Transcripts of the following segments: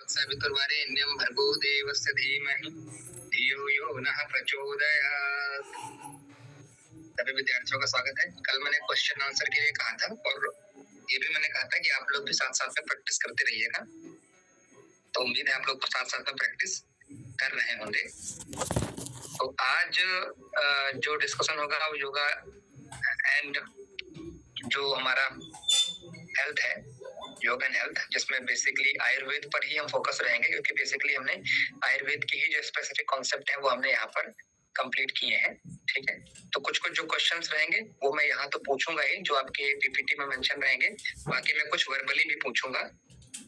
सवितुर्वरेण्यं भर्गो देवस्य धीमहि धियो यो नः प्रचोदयात्। सभी विद्यार्थियों का स्वागत है। कल मैंने क्वेश्चन आंसर के लिए कहा था और ये भी मैंने कहा था कि आप लोग भी साथ साथ में प्रैक्टिस करते रहिएगा। तो उम्मीद है आप लोग साथ साथ में प्रैक्टिस कर रहे होंगे। तो आज जो डिस्कशन होगा वो योगा एंड जो हमारा हेल्थ है, योग एंड हेल्थ, जिसमें बेसिकली आयुर्वेद पर ही हम फोकस रहेंगे, क्योंकि बेसिकली हमने आयुर्वेद की ही जो स्पेसिफिक कॉन्सेप्ट है वो हमने यहाँ पर कंप्लीट किए हैं। ठीक है, तो कुछ कुछ जो क्वेश्चंस रहेंगे वो मैं यहाँ तो पूछूंगा ही, जो आपके पीपीटी में मेंशन रहेंगे। बाकी मैं कुछ वर्बली भी पूछूंगा।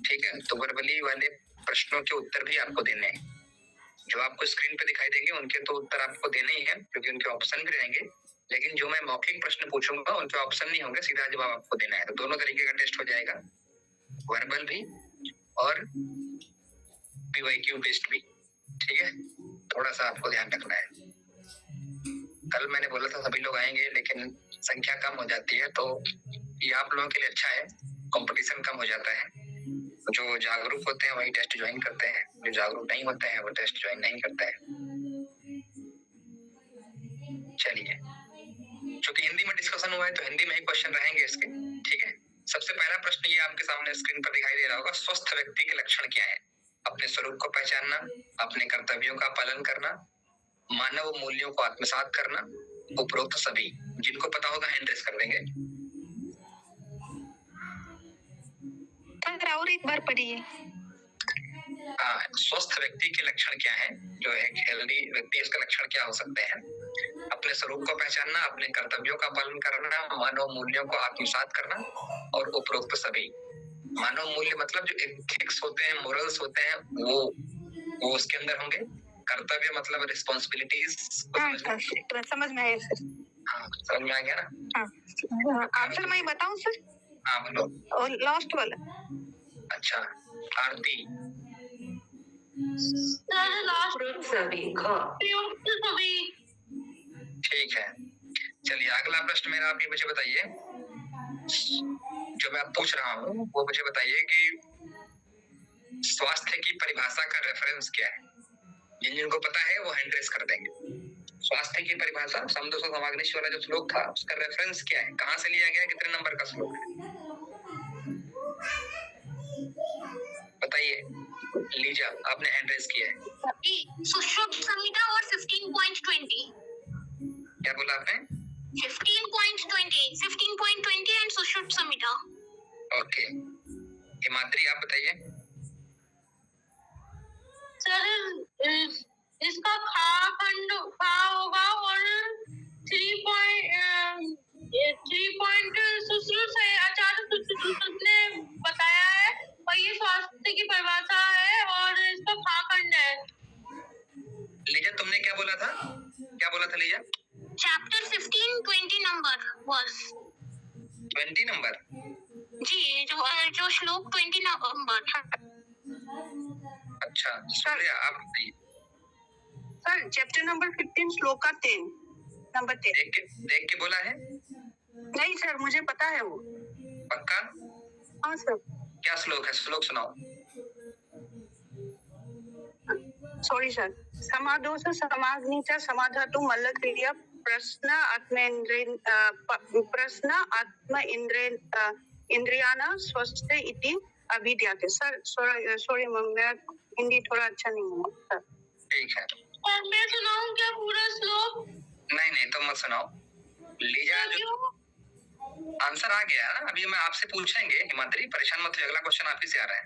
ठीक है, तो वर्बली वाले प्रश्नों के उत्तर भी आपको देने हैं। जो आपको स्क्रीन पे दिखाई देंगे उनके तो उत्तर आपको देने ही है, क्योंकि उनके ऑप्शन भी रहेंगे। लेकिन जो मैं मौखिक प्रश्न पूछूंगा उनके ऑप्शन नहीं होंगे, सीधा जवाब आपको देना है। तो दोनों तरीके का टेस्ट हो जाएगा, वर्बल भी और पीवाईक्यू बेस्ड भी। ठीक है, थोड़ा सा आपको ध्यान रखना है। कल मैंने बोला था सभी लोग आएंगे, लेकिन संख्या कम हो जाती है, तो ये आप लोगों के लिए अच्छा है, कंपटीशन कम हो जाता है। जो जागरूक होते हैं वही टेस्ट ज्वाइन करते हैं, जो जागरूक नहीं होते हैं वो टेस्ट ज्वाइन नहीं करते हैं। चलिए, क्योंकि हिंदी में डिस्कशन हुआ है तो हिंदी में ही क्वेश्चन रहेंगे इसके। ठीक है, सबसे पहला प्रश्न ये आपके सामने स्क्रीन पर दिखाई दे रहा होगा। स्वस्थ व्यक्ति के लक्षण क्या है? अपने स्वरूप को पहचानना, अपने कर्तव्यों का पालन करना, मानव मूल्यों को आत्मसात करना, उपरोक्त सभी। जिनको पता होगा हैंड रेस कर देंगे। और एक बार पढ़िए। स्वस्थ व्यक्ति के लक्षण क्या है? जो एक हेल्दी व्यक्ति, इसका लक्षण क्या हो सकते हैं? अपने स्वरूप को पहचानना, अपने कर्तव्यों का पालन करना, मानव मूल्यों को आत्मसात करना और उपरोक्त सभी। मानव मूल्य मतलब जो एथिक्स होते हैं, मोरल्स होते हैं, वो उसके अंदर होंगे। कर्तव्य मतलब रिस्पॉन्सिबिलिटीज। समझ में आया सर। हाँ, समझ में आ गया ना? आंसर मैं बताऊं सर? हाँ बोलो। और लास्ट वाला। अच्छा, आरती। ठीक है, चलिए अगला प्रश्न मेरा, आप ये मुझे बताइए, जो मैं पूछ रहा हूँ वो मुझे बताइए कि स्वास्थ्य की परिभाषा का रेफरेंस क्या है? जिनको पता है वो हैंड रेस कर देंगे। स्वास्थ्य की परिभाषा समदोषा समाग्निश वाला जो श्लोक था उसका रेफरेंस क्या है? कहाँ से लिया गया, कितने नंबर का श्लोक है? बताइए। लीजा, आपने हैंड रेस किया है। सुश्रुत संहिता और 15.20। क्या बोला आपने? 15.20 एंड सुश्रुत संहिता। ओके, हिमाद्री आप बताइए। सर इसका खंड होगा और 3 पॉइंट सुश्रुत है, आचार्य सुश्रुत ने बताया है, और ये स्वास्थ्य की परिभाषा है और इसका खंड है। लीजा तुमने क्या बोला था? क्या बोला था Lisa? Chapter 15-20 number verse. 20 number? जी, जो श्लोक 20 नंबर। अच्छा, सूर्या आप बताइए। सर चैप्टर नंबर 15 श्लोक का 10 नंबर 10। देख के बोला है? नहीं सर, मुझे पता है वो। पक्का? हाँ सर। क्या श्लोक है? श्लोक सुनाओ। Sorry sir. समादोष समाग्निच समाधातु मल्लक्रिया प्रश्न आत्म इंद्रियाना स्वस्थ इति अभिद्याते। सर सॉरी मेरा हिंदी थोड़ा अच्छा नहीं है सर। ठीक है, और मैं सुनाऊं क्या पूरा श्लोक? नहीं तुम मत सुनाओ। लीजा, जो आंसर आ गया ना, अभी मैं आपसे पूछेंगे। हिमाद्री परेशान मत हो, अगला क्वेश्चन आप ही से आ रहा है।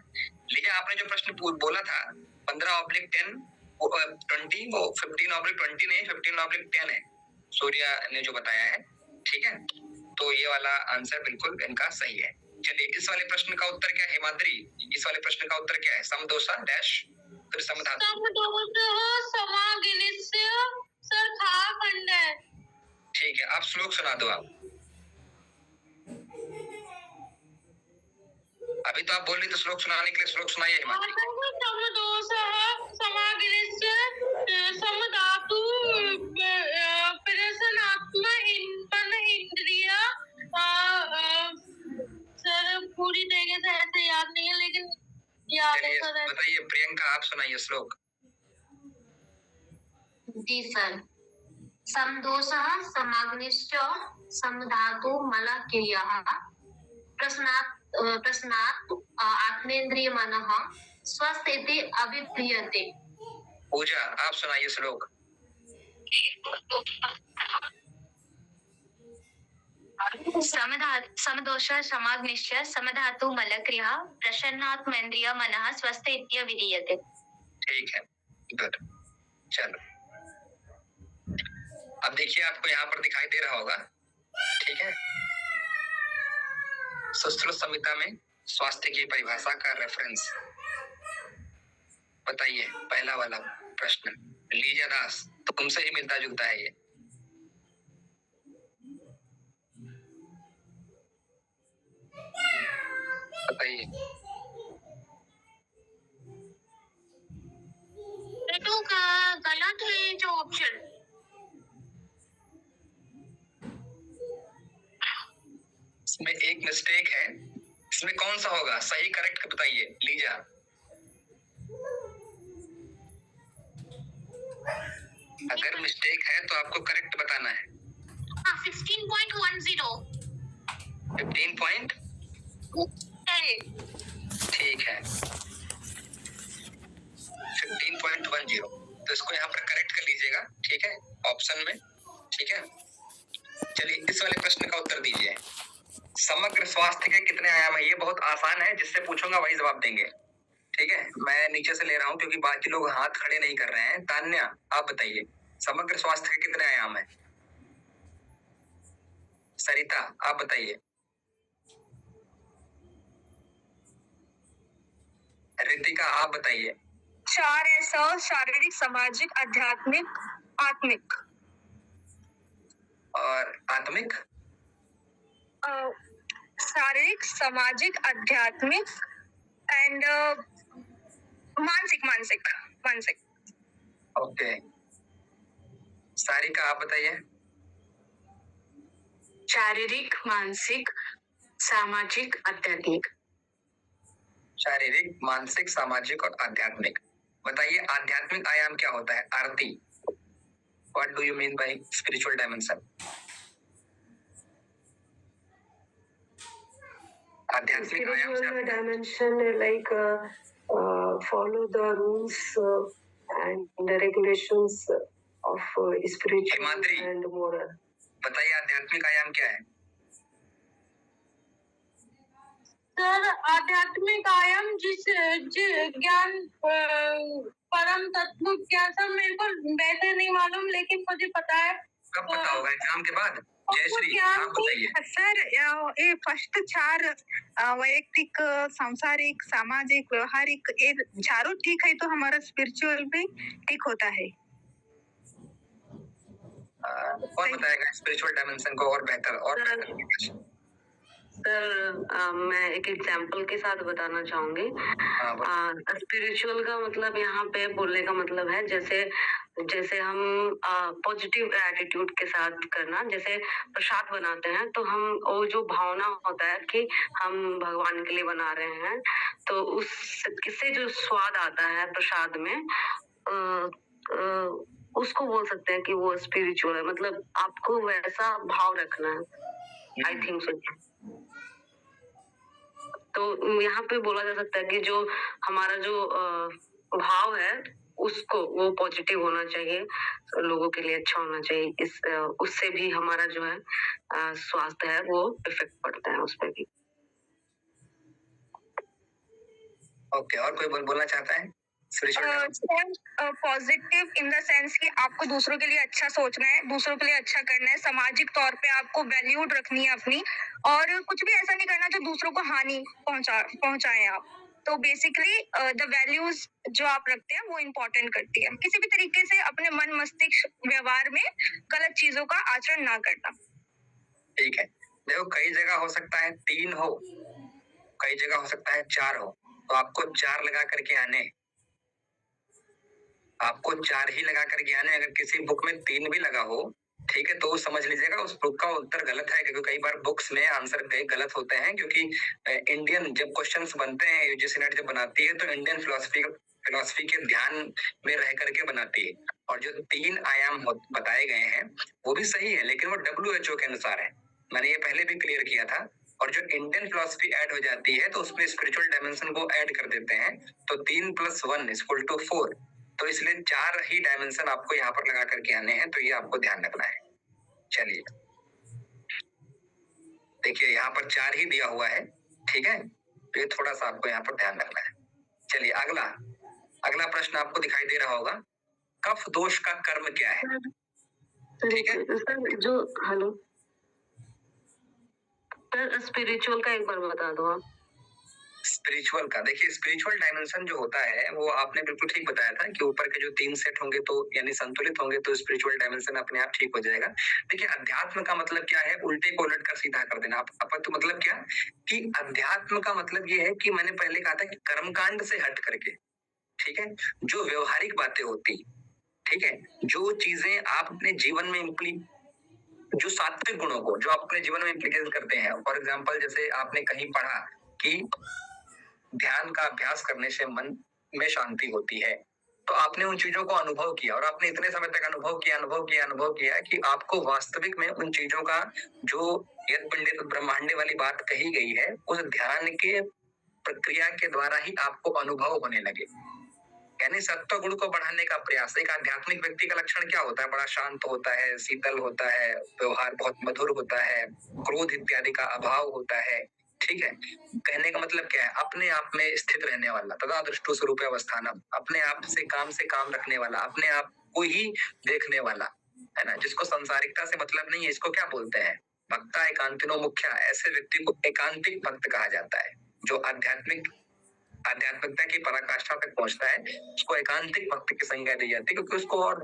लीजा, आपने जो प्रश्न बोला था 15/10 20, वो 15/20 नहीं, 15/10 है, सूर्या ने जो बताया है। ठीक है, तो ये वाला आंसर बिल्कुल इनका सही है। चलिए, इस वाले प्रश्न का उत्तर क्या है हिमाद्री? इस वाले प्रश्न का उत्तर क्या है? समदोषा डैश फिर समधातु। सर खंड है। ठीक है, आप श्लोक सुना दो। आप अभी तो आप बोल रही तो श्लोक सुनाने के लिए श्लोक सुनाइए हिमाद्री। समधातु इंद्रिया। सर पूरी तरीके से ऐसे याद नहीं है, लेकिन चलिए सर। बताइए प्रियंका, आप सुनाइए श्लोक। जी सर। समदोषः समाग्निश्च समधातु मलक्रियः प्रश्नात् आत्मेन्द्रियमनः स्वस्थ इति अभिप्रियते। पूजा, आप सुनाइए श्लोक। समदोषः समाग्निश्च समधातु मलक्रियः प्रसन्नात्मेन्द्रियमनः स्वस्थ इति विधीयते। ठीक है, गुड। चलो अब देखिए, आपको यहाँ पर दिखाई दे रहा होगा, ठीक है, सुश्रुत संहिता में स्वास्थ्य की परिभाषा का रेफरेंस। बताइए पहला वाला प्रश्न, लीजा दास, तो तुमसे ही मिलता जुलता है ये। बताइए। तो गलत है जो ऑप्शन। इसमें एक मिस्टेक है, इसमें कौन सा होगा सही, करेक्ट बताइए लीजा। अगर मिस्टेक है तो आपको करेक्ट बताना है। 15.10 15 ठीक है, 15.10, तो इसको यहाँ पर करेक्ट कर लीजिएगा, ठीक है, ऑप्शन में, ठीक है। चलिए इस वाले प्रश्न का उत्तर दीजिए। समग्र स्वास्थ्य के कितने आयाम है? ये बहुत आसान है, जिससे पूछूंगा वही जवाब देंगे, ठीक है। मैं नीचे से ले रहा हूँ क्योंकि बाकी लोग हाथ खड़े नहीं कर रहे हैं। तान्या, आप बताइए समग्र स्वास्थ्य के कितने आयाम है? सरिता, आप बताइए। रितिका, आप बताइए। 4 है सर, शारीरिक, सामाजिक, आध्यात्मिक, आत्मिक। और आत्मिक? शारीरिक, सामाजिक, आध्यात्मिक एंड मानसिक। ओके, सारिका, आप बताइए। शारीरिक, मानसिक, सामाजिक, आध्यात्मिक। शारीरिक, मानसिक, सामाजिक और आध्यात्मिक। बताइए आध्यात्मिक आयाम क्या होता है? Aarti, what do you mean by spiritual dimension? आध्यात्मिक आयाम से dimension like follow the rules and the regulations of spiritual Himadri, and moral. बताइए आध्यात्मिक आयाम क्या है? सर आध्यात्मिक आयाम जिस ज्ञान परम तत्व क्या, सर मेरे को वैसे नहीं मालूम, लेकिन मुझे पता है। कब पता होगा? एग्जाम के बाद। जयश्री, आप बताइए। सर ये फर्स्ट 4 वैयक्तिक, सांसारिक, सामाजिक, व्यवहारिक, ये चारों ठीक है तो हमारा स्पिरिचुअल भी ठीक होता है। कौन बताएगा स्पिरिचुअल डायमेंशन को और बेहतर और बेहतर? सर मैं एक एग्जाम्पल के साथ बताना चाहूंगी। स्पिरिचुअल का मतलब यहाँ पे बोलने का मतलब है जैसे हम पॉजिटिव एटीट्यूड के साथ करना। जैसे प्रसाद बनाते हैं तो हम वो जो भावना होता है कि हम भगवान के लिए बना रहे हैं, तो उससे जो स्वाद आता है प्रसाद में, उसको बोल सकते हैं कि वो स्पिरिचुअल है। मतलब आपको वैसा भाव रखना है, आई थिंक सो। तो यहाँ पे बोला जा सकता है कि जो हमारा जो भाव है उसको वो पॉजिटिव होना चाहिए, लोगों के लिए अच्छा होना चाहिए। उससे भी हमारा जो है स्वास्थ्य है वो इफेक्ट पड़ता है उस पर भी। ओके, और कोई बोलना चाहता है? पॉजिटिव इन द सेंस कि आपको दूसरों के लिए अच्छा सोचना है, दूसरों के लिए अच्छा करना है, सामाजिक तौर पे आपको वैल्यूड रखनी है अपनी, और कुछ भी ऐसा नहीं करना जो दूसरों को हानि पहुंचाए आप। तो बेसिकली द वैल्यूज जो आप रखते हैं वो इम्पोर्टेंट करती है। किसी भी तरीके से अपने मन मस्तिष्क व्यवहार में गलत चीजों का आचरण ना करना। ठीक है, देखो कई जगह हो सकता है 3 हो, कई जगह हो सकता है 4 हो, तो आपको 4 लगा करके आने, आपको 4 ही लगा करके आने। अगर किसी बुक में 3 भी लगा हो ठीक है, तो समझ लीजिएगा उस बुक का उत्तर गलत है, क्योंकि कई बार बुक्स में आंसर गलत होते हैं, क्योंकि इंडियन जब क्वेश्चंस बनते हैं, यूजीसी नेट जब बनाती है तो इंडियन फिलोसफी के ध्यान में रह करके बनाती है, और जो 3 आयाम बताए गए हैं वो भी सही है, लेकिन वो WHO के अनुसार है। मैंने ये पहले भी क्लियर किया था। और जो इंडियन फिलोसफी ऐड हो जाती है तो उसमें स्पिरिचुअल डायमेंशन को ऐड कर देते हैं, तो 3 + 1 = 4, तो इसलिए 4 ही डायमेंशन आपको यहाँ पर लगा करके आने हैं, तो ये आपको ध्यान रखना है। चलिए देखिए यहाँ पर 4 ही दिया हुआ है, ठीक है, तो ये थोड़ा सा आपको यहाँ पर ध्यान रखना है। चलिए अगला प्रश्न आपको दिखाई दे रहा होगा, कफ दोष का कर्म क्या है? ठीक है सर, जो हेलो सर, स्पिरिचुअल का एक बार बता दो आप। स्पिरिचुअल का देखिए, स्पिरिचुअल डायमेंशन जो होता है वो आपने बिल्कुल ठीक बताया था कि ऊपर के जो 3 सेट होंगे तो यानी संतुलित होंगे तो स्पिरिचुअल डायमेंशन अपने आप ठीक हो जाएगा। देखिए अध्यात्म का मतलब क्या है? उल्टे को उलट कर सीधा कर देना। तो मतलब क्या कि अध्यात्म का मतलब ये है कि मैंने पहले कहा था कि कर्मकांड से हट करके, ठीक है, जो व्यवहारिक बातें होती, ठीक है, जो चीजें आप अपने जीवन में जो सात्विक गुणों को जो आप अपने जीवन में इम्प्लीकेट करते हैं, फॉर एग्जाम्पल जैसे आपने कहीं पढ़ा कि ध्यान का अभ्यास करने से मन में शांति होती है, तो आपने उन चीजों को अनुभव किया और आपने इतने समय तक अनुभव किया कि आपको वास्तविक में उन चीजों का जो यद पंडित ब्रह्मांडे वाली बात कही गई है, उस ध्यान के प्रक्रिया के द्वारा ही आपको अनुभव होने लगे। यानी सत्व गुण को बढ़ाने का प्रयास। एक आध्यात्मिक व्यक्ति का लक्षण क्या होता है? बड़ा शांत होता है, शीतल होता है, व्यवहार बहुत मधुर होता है, क्रोध इत्यादि का अभाव होता है, ठीक है। कहने का मतलब क्या है? अपने आप में स्थित रहने वाला, तदा दृष्टो स्वरूप अवस्थानम, अपने आप से काम रखने वाला, अपने आप को ही देखने वाला, है ना, जिसको संसारिकता से मतलब नहीं है। इसको क्या बोलते हैं? भक्ता एकांतिनो मुख्या। ऐसे व्यक्ति को एकांतिक भक्त कहा जाता है। जो आध्यात्मिकता की पराकाष्ठा तक पहुंचता है उसको एकांतिक भक्त की संज्ञा दी जाती है, क्योंकि उसको और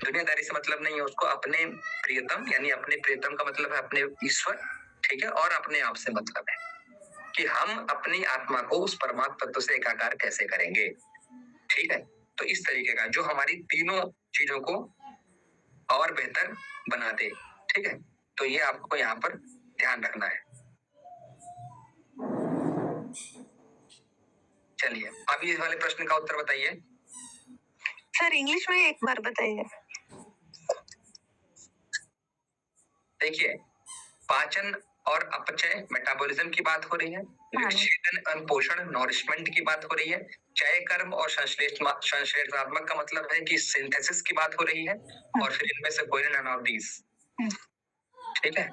दुनियादारी से मतलब नहीं है। उसको अपने प्रियतम, यानी अपने प्रियतम का मतलब है अपने ईश्वर, ठीक है, और अपने आप से मतलब है कि हम अपनी आत्मा को उस परमात्मा तत्व से एकाकार कैसे करेंगे, ठीक है। तो इस तरीके का जो हमारी तीनों चीजों को और बेहतर बना दे, ठीक है, तो ये आपको यहाँ पर ध्यान रखना है। चलिए अब इस वाले प्रश्न का उत्तर बताइए। सर इंग्लिश में एक बार बताइए। देखिए पाचन और अपचय मेटाबॉलिज्म की बात हो रही है, विच्छेदन और पोषण नॉरिशमेंट की बात हो रही है, चय कर्म और संश्लेषणात्मक का मतलब है कि सिंथेसिस की बात हो रही है, और फिर इनमें से कोई नन ऑफ दीस, ठीक है।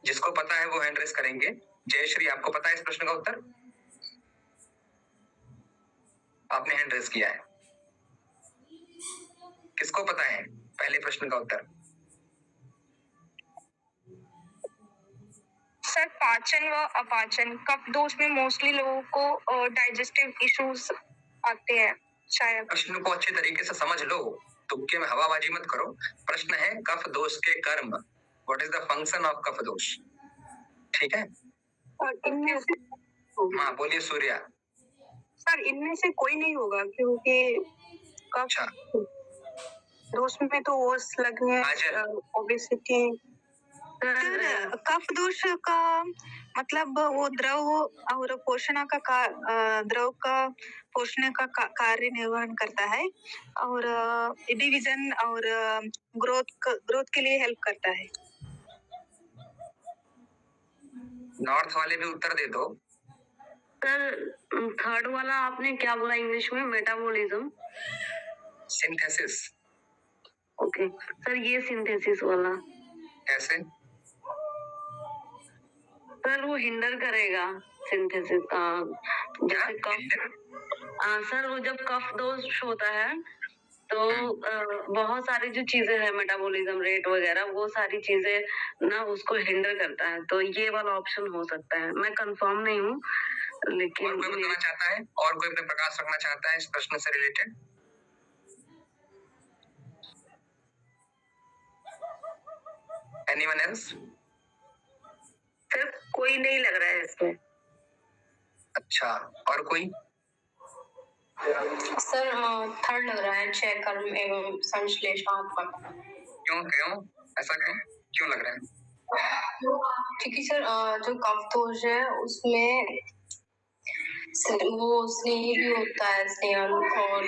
जिसको पता है वो हैंड रेस करेंगे। जयश्री, आपको पता है इस प्रश्न का उत्तर? आपने हैंड रेस किया है। किसको पता है पहले प्रश्न का उत्तर? सर पाचन व अपाचन, कफ दोष में मोस्टली लोगों को डाइजेस्टिव इश्यूज आते हैं शायद। प्रश्न को अच्छे तरीके से समझ लो, तुक्के में हवाबाजी मत करो। प्रश्न है कफ दोष के कर्म, what is the function of kapha dosha, ठीक है। इनमें से हाँ बोलिए सूर्या। सर इनमें से कोई नहीं होगा, क्योंकि अच्छा दोष में तो ओस लगने, ओबेसिटी। सर कफ दोष का मतलब वो द्रव और पोषण का द्रव का पोषण का कार्य निर्वहन करता है, और डिवीजन और ग्रोथ के लिए हेल्प करता है। नॉर्थ वाले भी उत्तर दे दो। सर थर्ड वाला आपने क्या बोला इंग्लिश में? Metabolism, synthesis. ओके सर, ये सिंथेसिस वाला कैसे? सर वो हिंडर करेगा सिंथेसिस। जैसे कफ, सर वो जब कफ दोष होता है तो बहुत सारी जो चीजें हैं, मेटाबॉलिज्म रेट वगैरह, वो सारी चीजें ना उसको हिंडर करता है। तो ये वाला ऑप्शन हो सकता है, मैं कंफर्म नहीं हूँ, लेकिन और कोई बताना चाहता है? और कोई अपने प्रकाश रखना चाहता है इस प्रश्न से रिलेटेड? Anyone else? सिर्फ कोई नहीं लग रहा है इसमें। अच्छा, और कोई? सर थर्ड लग रहा है, चय कर्म एवं संश्लेषणात्मक। क्यों क्यों ऐसा क्यों लग रहा है? क्योंकि सर जो कफ दोष है उसमें वो स्नेह भी होता है, स्नेहन, और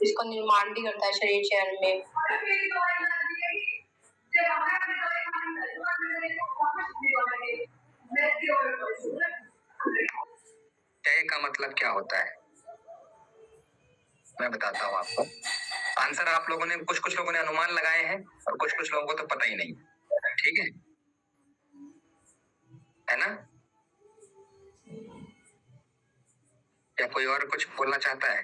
उसका निर्माण भी करता है शरीर चयन में। चय का मतलब क्या होता है मैं बताता हूँ आपको। आंसर आप लोगों ने कुछ लोगों ने अनुमान लगाए हैं और कुछ लोगों को तो पता ही नहीं। ठीक है ना? या कोई और कुछ बोलना चाहता है?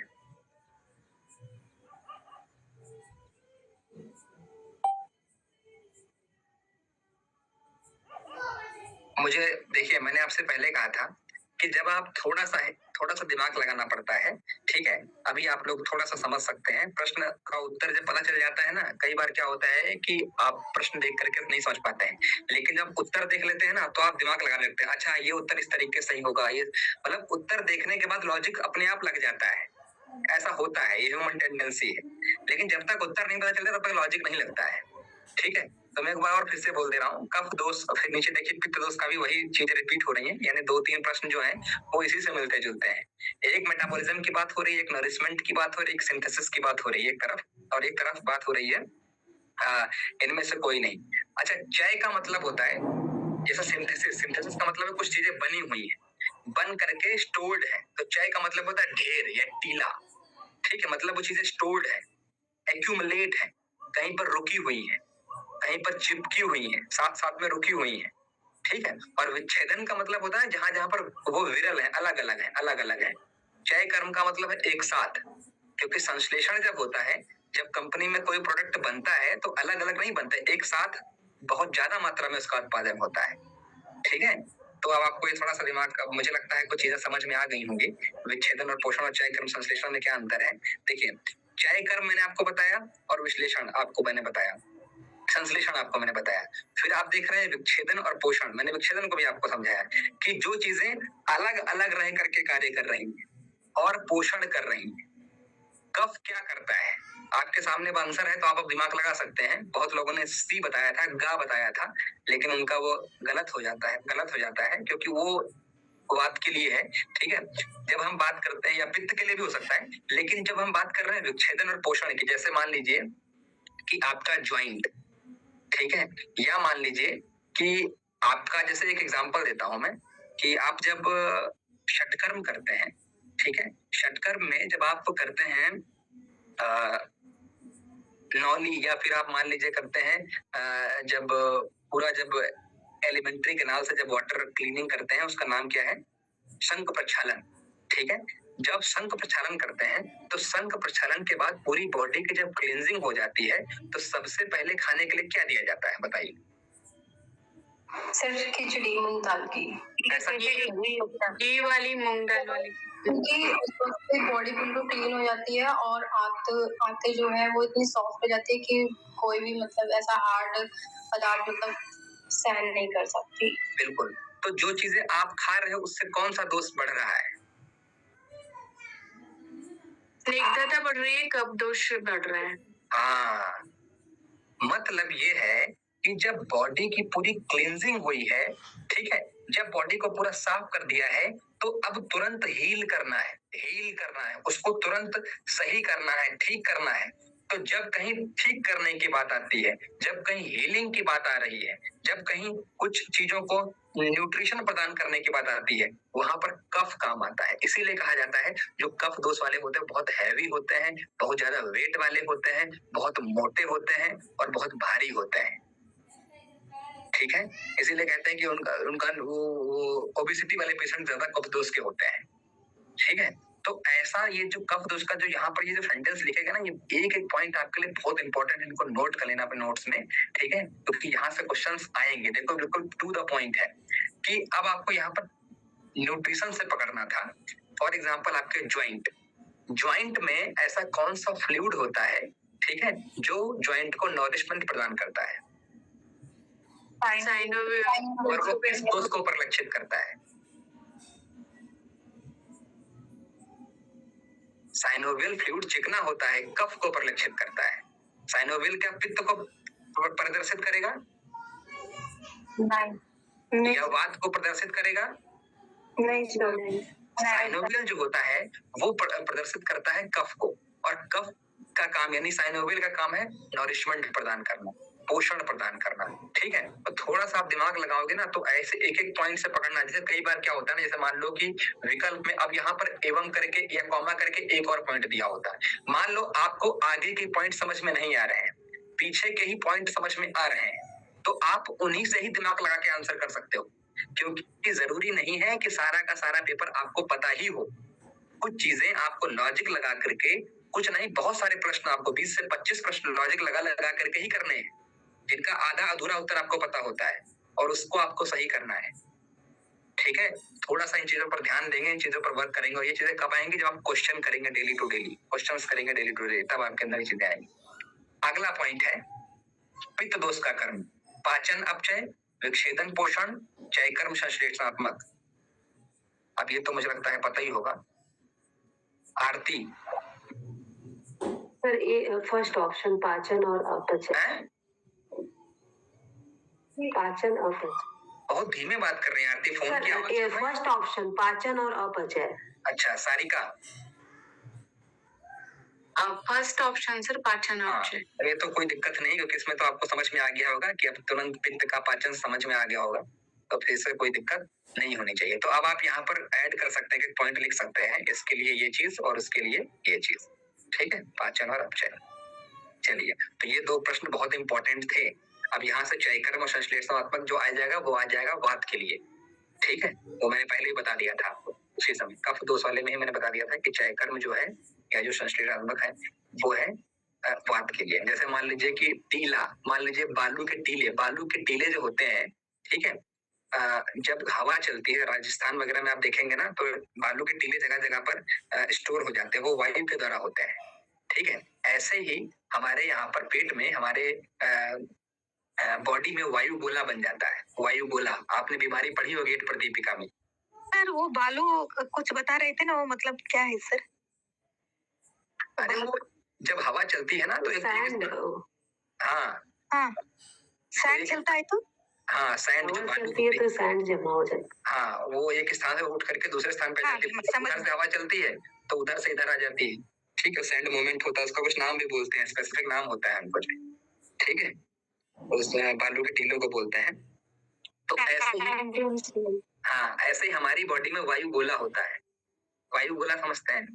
मुझे देखिए, मैंने आपसे पहले कहा था कि जब आप थोड़ा सा दिमाग लगाना पड़ता है। ठीक है, अभी आप लोग थोड़ा सा समझ सकते हैं। प्रश्न का उत्तर जब पता चल जाता है ना, कई बार क्या होता है कि आप प्रश्न देख करके नहीं समझ पाते हैं, लेकिन जब उत्तर देख लेते हैं ना तो आप दिमाग लगा लेते हैं। अच्छा, ये उत्तर इस तरीके से ही होगा। ये मतलब उत्तर देखने के बाद लॉजिक अपने आप लग जाता है। ऐसा होता है, ये ह्यूमन टेंडेंसी है। लेकिन जब तक उत्तर नहीं पता चलता तब तक लॉजिक नहीं लगता है। ठीक है, तो मैं एक बार और फिर से बोल दे रहा हूँ। कफ दोष, फिर नीचे देखिए पित्त दोष का भी वही चीजें रिपीट हो रही हैं, यानी 2-3 प्रश्न जो हैं वो इसी से मिलते जुलते हैं। एक मेटाबॉलिज्म की बात हो रही है, एक नरिशमेंट की बात हो रही है, एक सिंथेसिस की बात हो रही है एक तरफ, और एक तरफ बात हो रही है इनमें से कोई नहीं। अच्छा, चय का मतलब होता है जैसा सिंथेसिस का मतलब है कुछ चीजें बनी हुई है, बन करके स्टोर्ड है। तो चय का मतलब होता है ढेर या टीला। ठीक है, मतलब वो चीजें स्टोर्ड है, एक्यूमुलेट है, कहीं पर रुकी हुई है, कहीं पर चिपकी हुई है, साथ साथ में रुकी हुई है। ठीक है, और विच्छेदन का मतलब होता है जहां जहां पर वो विरल है, अलग अलग है। चय कर्म का मतलब है एक साथ, क्योंकि संश्लेषण जब होता है, जब कंपनी में कोई प्रोडक्ट बनता है तो अलग अलग नहीं बनता, एक साथ बहुत ज्यादा मात्रा में उसका उत्पादन होता है। ठीक है, तो अब आपको ये थोड़ा सा दिमाग, अब मुझे लगता है कुछ चीजें समझ में आ गई होंगी। विच्छेदन और पोषण और चय कर्म संश्लेषण में क्या अंतर है? देखिए, चय कर्म मैंने आपको बताया और विश्लेषण आपको मैंने बताया, संश्लेषण आपको मैंने बताया। फिर आप देख रहे हैं विच्छेदन और पोषण। मैंने विच्छेदन को भी आपको समझाया कि जो चीजें अलग अलग रह करके कार्य कर रही हैं और पोषण कर रही हैं। कफ क्या करता है? आपके सामने आंसर है तो आप अब दिमाग लगा सकते हैं। बहुत लोगों ने सी बताया था, गा बताया था, लेकिन उनका वो गलत हो जाता है क्योंकि वो वात के लिए है। ठीक है, जब हम बात करते हैं, या पित्त के लिए भी हो सकता है, लेकिन जब हम बात कर रहे हैं विच्छेदन और पोषण की, जैसे मान लीजिए कि आपका ज्वाइंट, ठीक है, या मान लीजिए कि आपका, जैसे एक एग्जांपल देता हूं मैं, कि आप जब षटकर्म करते हैं, ठीक है, षटकर्म में जब आप करते हैं नौली, या फिर आप मान लीजिए करते हैं जब पूरा, जब एलिमेंट्री कैनाल से जब वाटर क्लीनिंग करते हैं, उसका नाम क्या है? शंख प्रक्षालन। ठीक है, जब शंख प्रक्षालन करते हैं तो शंख प्रक्षालन के बाद पूरी बॉडी की जब क्लींजिंग हो जाती है तो सबसे पहले खाने के लिए क्या दिया जाता है बताइए? सर खिचड़ी मूंग दाल की। ऐसा ये वाली मूंग दाल वाली, क्योंकि उससे बॉडी बिल्कुल क्लीन हो जाती है और आंतें जो है वो इतनी सॉफ्ट हो जाती है कि कोई भी मतलब ऐसा हार्ड पदार्थ मतलब सहन नहीं कर सकती। बिल्कुल। तो जो चीजें आप खा रहे हो उससे कौन सा दोष बढ़ रहा है? स्निग्धता बढ़ रही है, कफ दोष बढ़ रहा है। हाँ, मतलब ये है कि जब बॉडी की पूरी क्लींजिंग हुई है, ठीक है, जब बॉडी को पूरा साफ कर दिया है, तो अब तुरंत हील करना है, उसको तुरंत सही करना है, ठीक करना है। तो जब कहीं ठीक करने की बात आती है, जब कहीं हीलिंग की बात आ रही है, जब कहीं कुछ चीजों को न्यूट्रिशन प्रदान करने की बात आती है, वहां पर कफ काम आता है। इसीलिए कहा जाता है जो कफ दोष वाले होते हैं बहुत हैवी होते हैं, बहुत ज्यादा वेट वाले होते हैं, बहुत मोटे होते हैं और बहुत भारी होते हैं। ठीक है, इसीलिए कहते हैं कि उनका वो ओबेसिटी वाले पेशेंट ज्यादा कफ दोष के होते हैं। ठीक है, तो ऐसा ये जो कफ दोष का जो यहाँ पर ये जो सेंटेंस लिखेगा ना, ये एक पॉइंट आपके लिए बहुत इंपॉर्टेंट है, इनको नोट कर लेना अपने नोट्स में। ठीक है, क्योंकि यहाँ से क्वेश्चंस आएंगे। देखो, बिल्कुल टू द पॉइंट है कि अब आपको यहाँ पर न्यूट्रिशन से पकड़ना था। फॉर एग्जाम्पल आपके ज्वाइंट में ऐसा कौन सा फ्लूइड होता है, ठीक है, जो ज्वाइंट को नॉरिशमेंट प्रदान करता है और वो किस दोष को परिलक्षित करता है? साइनोवियल फ्लूइड चिकना होता है, कफ को परिलक्षित करता है। साइनोवियल क्या पित्त को प्रदर्शित करेगा नहीं या वात को प्रदर्शित करेगा? नहीं साइनोवियल जो होता है वो प्रदर्शित करता है कफ को, और कफ का काम यानी साइनोवियल का काम है नॉरिशमेंट प्रदान करना, पोषण प्रदान करना। ठीक है, तो थोड़ा सा आप दिमाग लगाओगे ना तो ऐसे एक एक पॉइंट से पकड़ना। जैसे कई बार क्या होता है ना, जैसे मान लो कि विकल्प में अब यहाँ पर एवं करके या कॉमा करके एक और पॉइंट दिया होता है। मान लो आपको आगे के पॉइंट समझ में नहीं आ रहे हैं, पीछे के ही पॉइंट समझ में आ रहे हैं, तो आप उन्हीं से ही दिमाग लगा के आंसर कर सकते हो, क्योंकि जरूरी नहीं है कि सारा का सारा पेपर आपको पता ही हो। कुछ चीजें आपको लॉजिक लगा करके, कुछ नहीं बहुत सारे प्रश्न आपको 20 से 25 प्रश्न लॉजिक लगा लगा करके ही करने हैं, जिनका आधा अधूरा उत्तर आपको पता होता है और उसको आपको सही करना है। ठीक है, थोड़ा सा इन चीजों पर ध्यान देंगे, इन चीजों पर वर्क करेंगे, और ये चीजें कब आएंगी? जब आप क्वेश्चन करेंगे डेली टू डेली, क्वेश्चंस करेंगे डेली टू डेली, तब आपके अंदर ये चीजें आएंगी। अगला पॉइंट है पित्त दोष का कर्म, पाचन अपचय, विक्षेदन पोषण, चय कर्म संश्लेषणात्मक। अब ये तो मुझे लगता है पता ही होगा। आरती सर ये फर्स्ट ऑप्शन पाचन और अपचय। है? पाचन अपचय बहुत धीमे बात कर रही हैं आरती, फोन की आवाज ये कम है। फर्स्ट ऑप्शन पाचन और अपचय। अच्छा, सारिका? फर्स्ट ऑप्शन सर पाचन हाँ, अपचय। ये तो कोई दिक्कत नहीं, क्योंकि इसमें तो आपको समझ में आ गया होगा कि अब तुरंत पित्त का पाचन समझ में आ गया होगा, तो फिर से कोई दिक्कत नहीं होनी चाहिए। तो अब आप यहाँ पर ऐड कर सकते हैं कि पॉइंट लिख सकते हैं, इसके लिए ये चीज और उसके लिए ये चीज। ठीक है, पाचन और अपचय। चलिए, तो ये दो प्रश्न बहुत इंपॉर्टेंट थे। अब यहाँ से चय कर्म और संश्लेषणात्मक जो आ जाएगा वो आ जाएगा वात के लिए। ठीक है, वो मैंने पहले ही बता दिया था आपको, उसी समय कफ दोष वाले में ही मैंने बता दिया था कि चय कर्म जो है या जो संश्लेषणात्मक है वो है वात के लिए। जैसे मान लीजिए कि टीला, मान लीजिए बालू के टीले जो होते हैं, ठीक है, जब हवा चलती है राजस्थान वगैरह में आप देखेंगे ना, तो बालू के टीले जगह जगह पर स्टोर हो जाते हैं, वो वायु के द्वारा होते हैं। ठीक है, ऐसे ही हमारे यहाँ पर पेट में, हमारे बॉडी में वायु गोला बन जाता है। वायु गोला आपने बीमारी पढ़ी होगी एट प्रदीपिका में। सर वो बालू कुछ बता रहे थे ना, वो मतलब क्या है सर? अरे वो जब हवा चलती है ना तो सैंड। हाँ सैंड चलता है तो हाँ, सैंड जो हवा बालू चलती है तो सैंड जमा हो जाता है। हाँ, वो एक स्थान से उठ करके दूसरे स्थान पे जाती है। उधर से हवा चलती है तो उधर से इधर आ जाती है। ठीक है, सैंड मूवमेंट होता है, उसका कुछ नाम भी बोलते हैं, स्पेसिफिक नाम होता है उनको। ठीक है, उस बालू के टीलों को बोलते हैं। तो ऐसे ही, हाँ, ऐसे ही हमारी बॉडी में वायु गोला होता है। वायु गोला समझते हैं?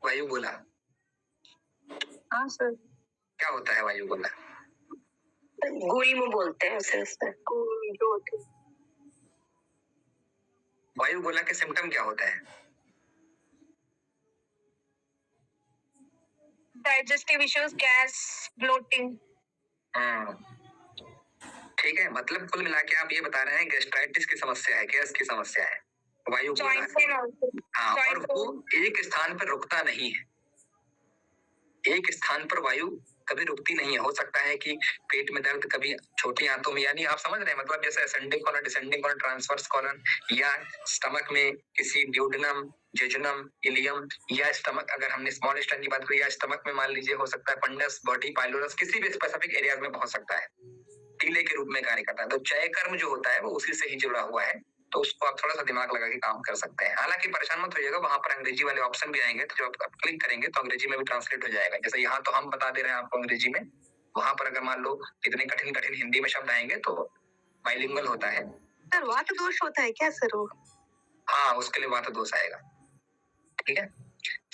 वायु गोला हाँ सर, क्या होता है? वायु गोला गुल्म बोलते हैं उसे। वायु गोला के सिम्टम क्या होता है? Digestive issues, gas, bloating. ठीक है, मतलब कुल मिला के आप ये बता रहे हैं गैस्ट्राइटिस की समस्या है, गैस की समस्या है, वायु गोला। हाँ, और वो एक स्थान पर रुकता नहीं है, एक स्थान पर वायु कभी रुकती नहीं है। हो सकता है कि पेट में दर्द कभी छोटी आंतों में, यानी आप समझ रहे हैं, मतलब जैसे ascending colon, descending colon, transverse colon, या स्टमक में किसी ड्यूडेनम, जेजुनम, इलियम, या स्टमक, अगर हमने स्मॉल इंटेस्टाइन की बात करी, या स्टमक में मान लीजिए हो सकता है फंडस, बॉडी पाइलोरस, किसी भी स्पेसिफिक एरियाज में पहुंच सकता है, टीले के रूप में कार्य करता है। तो चय कर्म जो होता है वो उसी से ही जुड़ा हुआ है, तो उसको आप थोड़ा सा दिमाग लगा के काम कर सकते हैं। हालांकि परेशान मत होइएगा, वहां पर अंग्रेजी वाले ऑप्शन भी आएंगे, तो जब आप क्लिक करेंगे तो अंग्रेजी में भी ट्रांसलेट हो जाएगा। जैसे यहाँ तो हम बता दे रहे हैं आपको अंग्रेजी में, वहां पर अगर मान लो इतने कठिन कठिन हिंदी में शब्द आएंगे तो बाइलिंगुअल होता है। सर वात दोष होता है क्या सर वो? हाँ, उसके लिए वात दोष आएगा। ठीक है,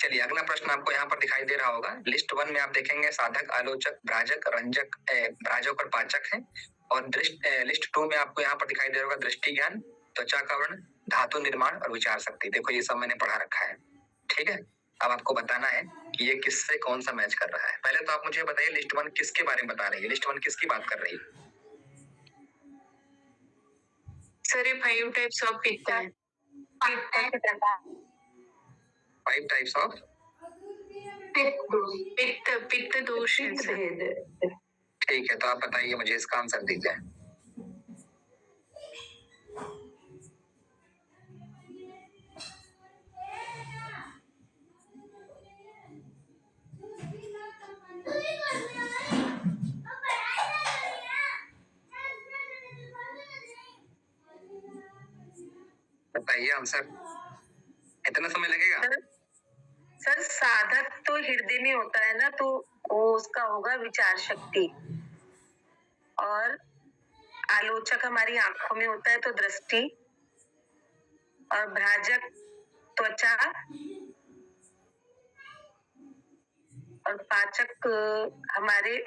चलिए अगला प्रश्न आपको यहाँ पर दिखाई दे रहा होगा। लिस्ट 1 में आप देखेंगे साधक, आलोचक, भ्राजक, रंजक, भ्राजक और पाचक है। और लिस्ट 2 में आपको यहाँ पर दिखाई दे रहा होगा दृष्टि ज्ञान, त्वचा कवर्ण, धातु निर्माण और विचार शक्ति। देखो ये सब मैंने पढ़ा रखा है। ठीक है, अब आपको बताना है कि ये किससे कौन सा मैच कर रहा है। पहले तो आप मुझे बताइए लिस्ट 1 किसके बारे में बता रही है, लिस्ट 1 किसकी बात कर रही है? सर ये 5 टाइप्स ऑफ पित्त है। 5 टाइप्स ऑफ पित्त दोष है सर। ठीक है, तो आप बताइए मुझे, इसका आंसर दीजिए। बताइए आंसर, इतना समय लगेगा? सर साधक तो हृदय में होता है ना, तो वो उसका होगा विचार शक्ति, और आलोचक हमारी आंखों में होता है तो दृष्टि, और भ्राजक त्वचा, और पाचक हमारे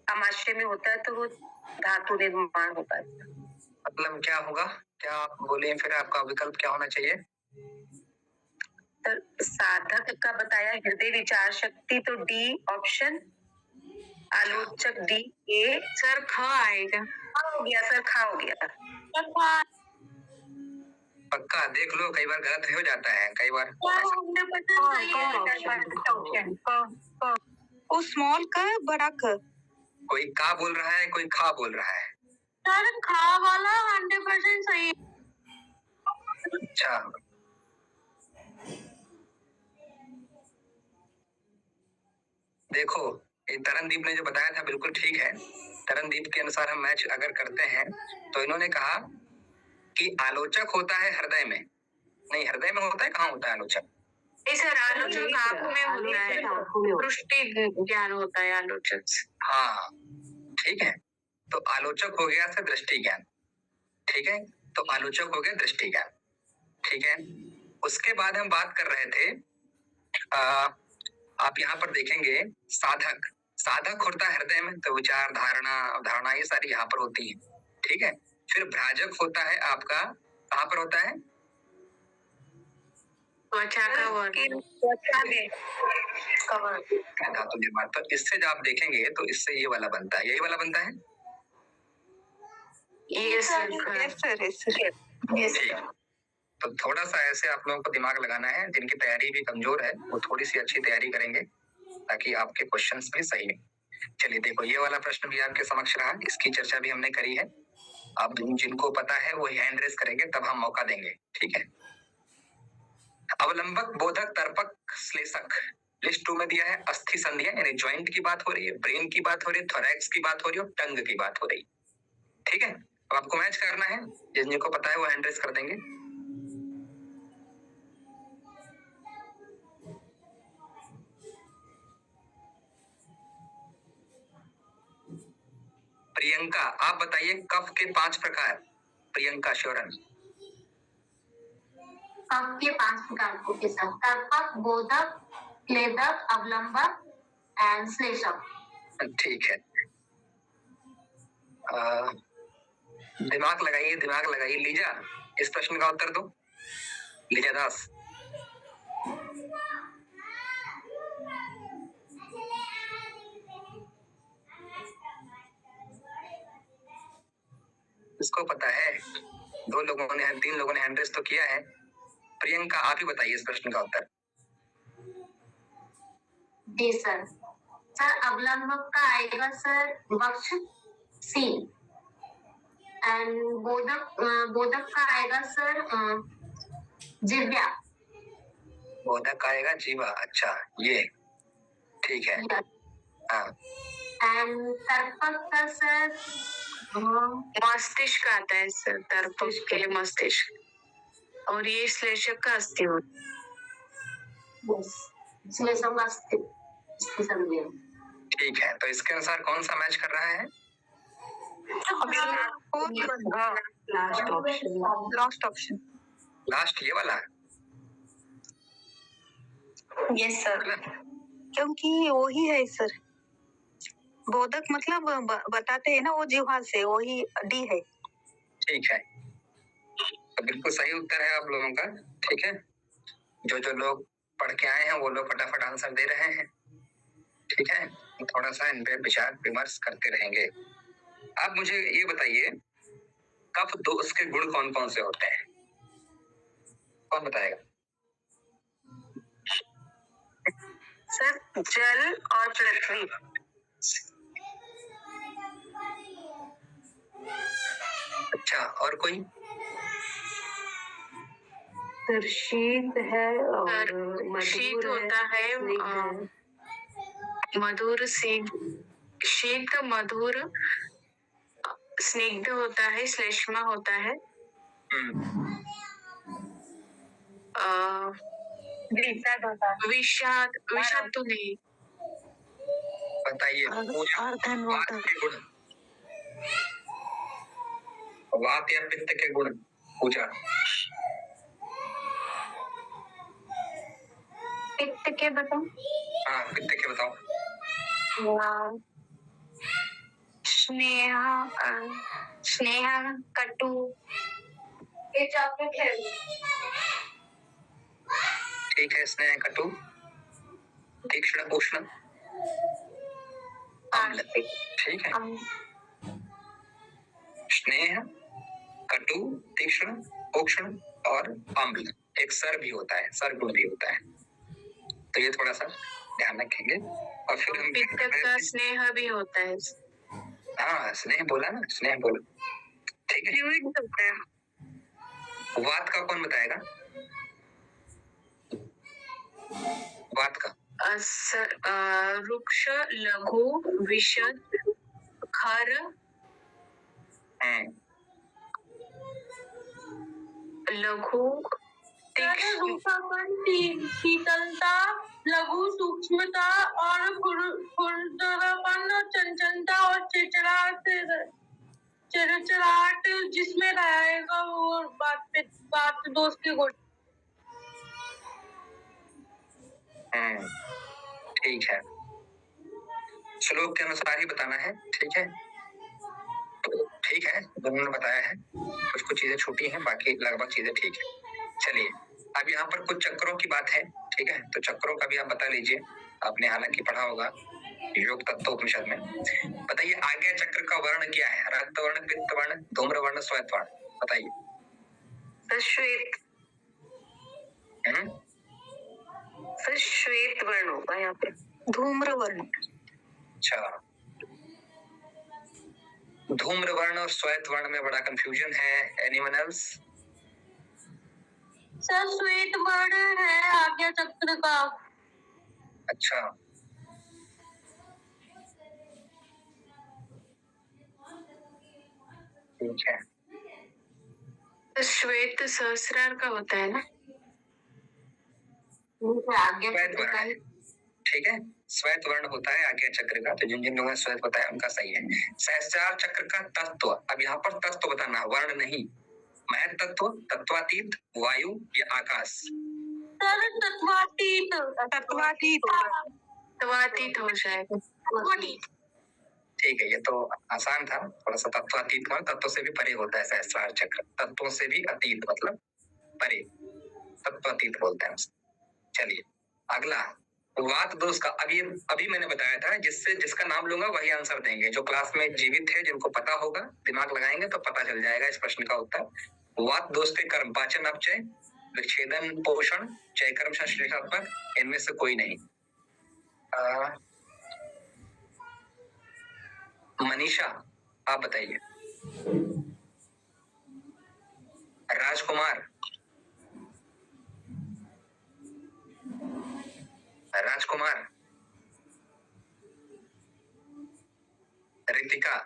आमाशय में होता है तो वो धातु निर्माण होता है। मतलब क्या होगा, क्या आप बोले फिर, आपका विकल्प क्या होना चाहिए? सर साधक का बताया हृदय विचार शक्ति, तो डी ऑप्शन, आलोचक डी ए। सर ख आएगा। हो गया सर, खा हो गया। पक्का देख लो, कई बार गलत हो जाता है, कई बार वो स्मॉल का बड़ा क। कोई का बोल रहा है, कोई खा बोल रहा है। सर खा वाला 100% सही। अच्छा, देखो ये तरनदीप ने जो बताया था बिल्कुल ठीक है। तरनदीप के अनुसार हम मैच अगर करते हैं तो इन्होंने कहा कि आलोचक होता है हृदय में, नहीं हृदय में होता है, कहाँ होता है आलोचक? सर आलोचक आंख में होता है, दृष्टि ज्ञान होता है आलोचक। हाँ ठीक है, तो आलोचक हो गया सर दृष्टि ज्ञान, ठीक है, तो आलोचक हो गया दृष्टि ज्ञान, ठीक है। उसके बाद हम बात कर रहे थे आप यहाँ पर देखेंगे साधक, साधक होता है हृदय में, तो विचार धारणा अवधारणा ये सारी यहाँ पर होती है, ठीक है। फिर भ्राजक होता है आपका, कहाँ पर होता है? त्वचा का धातु निर्माण। तो इससे जब आप देखेंगे तो इससे ये वाला बनता है, यही वाला बनता है। तो थोड़ा सा ऐसे आप लोगों को दिमाग लगाना है, जिनकी तैयारी भी कमजोर है वो थोड़ी सी अच्छी तैयारी करेंगे ताकि आपके क्वेश्चंस भी सही हैं। चलिए देखो, ये वाला प्रश्न भी आपके समक्ष रहा, इसकी चर्चा भी हमने करी है। अब जिनको पता है वो हैंड रेस करेंगे, तब हम मौका देंगे, ठीक है। अवलंबक, बोधक, तर्पक, श्लेषक, लिस्ट 2 में दिया है। अस्थि संधियां यानी ज्वाइंट की बात हो रही है, ब्रेन की बात हो रही है, थोरैक्स की बात हो रही है और टंग की बात हो रही है, ठीक है। अब आपको मैच करना है, जिनको पता है वो हैंड रेस कर देंगे। प्रियंका, आप बताइए कफ के 5 प्रकार। प्रियंका श्योरन। कफ के 5 प्रकार को के साथ तर्पक, बोधक, क्लेदक, अवलंबक एंड श्लेषक। ठीक है, दिमाग लगाइए, दिमाग लगाइए। लीजा, इस प्रश्न का उत्तर दो। लीजा दास। इसको पता है? 2 लोगों ने, 3 लोगों ने हैंड रेस तो किया है। प्रियंका, आप ही बताइए इस प्रश्न का उत्तर। जी सर। सर अवलंबक का आएगा सर वक्ष, सी, एंड बोधक का आएगा सर जिह्वा। बोधक का आएगा जीवा, अच्छा ये ठीक है। हाँ, एंड तर्पक का सर मस्तिष्क आता है सर, तर्पक के लिए मस्तिष्क, और ये श्लेषक का अस्थि होता है। ठीक है, तो इसके अनुसार कौन सा मैच कर रहा है? Last option. लास्ट ये वाला? यस सर, क्योंकि वही है सर। बोधक मतलब बताते हैं ना वो जीवा से, वही डी है। ठीक है, तो बिल्कुल सही उत्तर है आप लोगों का, ठीक है। जो लोग पढ़ के आए हैं वो लोग फटाफट आंसर दे रहे हैं, ठीक है। थोड़ा सा इन पे विचार विमर्श करते रहेंगे। आप मुझे ये बताइए, कफ दोष के गुण कौन कौन से होते हैं? कौन बताएगा? सर जल और पृथ्वी। अच्छा, और कोई? सर शीत है और शीत होता है, मधुर शीत मधुर, स्निग्ध होता है, श्लेष्मा होता है, विषाद विषाद तो नहीं। बताइए अर्थ एंड वात वाटर। के गुण, वात या पित्त के गुण पूजा। पित्त के बताओ। हाँ पित्त के बताओ। स्नेह, स्नेह, कटु, ये चॉकलेट है। ठीक है, स्नेह, कटु, तीक्ष्ण, उष्ण, अम्ल। ठीक है, स्नेह, कटु, तीक्ष्ण, उष्ण और अम्ल। एक सर भी होता है, सर गुण भी होता है, तो ये थोड़ा सा ध्यान रखेंगे। और फिर हम पित्त का स्नेह भी होता है। हाँ स्नेह बोला ना, स्नेह बोला। ठीक है, वात का कौन बताएगा? वात का रुक्ष, लघु, विशद, खर, लघु, शीतलता, लघु सूक्ष्मता और खुरदरापन, चंचलता और चिड़चिड़ाहट जिसमें रहेगा वो बात दोष के गुण। ठीक है, श्लोक के अनुसार ही बताना है। ठीक है, तो ठीक है, दोनों ने बताया है, कुछ कुछ चीजें छूटी हैं, बाकी लगभग चीजें ठीक है। चलिए, अब यहाँ पर कुछ चक्रों की बात है। ठीक है, तो चक्रों का भी आप बता लीजिए, आपने हालांकि पढ़ा होगा योग तत्व उपनिषद में। बताइए आज्ञा चक्र का वर्ण क्या है? रक्त वर्ण, पित्त वर्ण, धूम्र वर्ण, श्वेत वर्ण, बताइए। श्वेत, श्वेत वर्ण होगा यहाँ पे। धूम्र वर्ण। अच्छा, धूम्र वर्ण और श्वेत वर्ण में बड़ा कंफ्यूजन है। Anyone else? सर श्वेत वर्ण है आज्ञा चक्र का। अच्छा, ठीक है, श्वेत सहस्रार का होता है ना? आज्ञा श्वेत चक्र का वर्ण, ठीक है, श्वेत वर्ण होता है आज्ञा चक्र का। तो जिन जिन लोगों ने श्वेत बताया उनका सही है। सहस्रार चक्र का तत्व, अब यहाँ पर तत्व बताना, वर्ण नहीं। महत तत्व, तत्वातीत, वायु या आकाश? सर तत्वातीत। तत्वातीत हो जाएगा। ठीक है, ये तो आसान था थोड़ा सा। तत्वातीत का तत्व से भी परे होता है सहस्रार चक्र, तत्वों से भी अतीत मतलब परे, तत्वातीत बोलते हैं उसे। चलिए अगला, वात दोष का। अभी मैंने बताया था, जिसका नाम लूंगा वही आंसर देंगे। जो क्लास में जीवित है, जिनको पता होगा, दिमाग लगाएंगे तो पता चल जाएगा इस प्रश्न का उत्तर। वात दोष के कर्म पाचन, अपचय, विच्छेदन, पोषण, चय कर्म, संश्लेषणात्मक, इनमें से कोई नहीं। मनीषा आप बताइए। राजकुमार, राजकुमार, रितिका,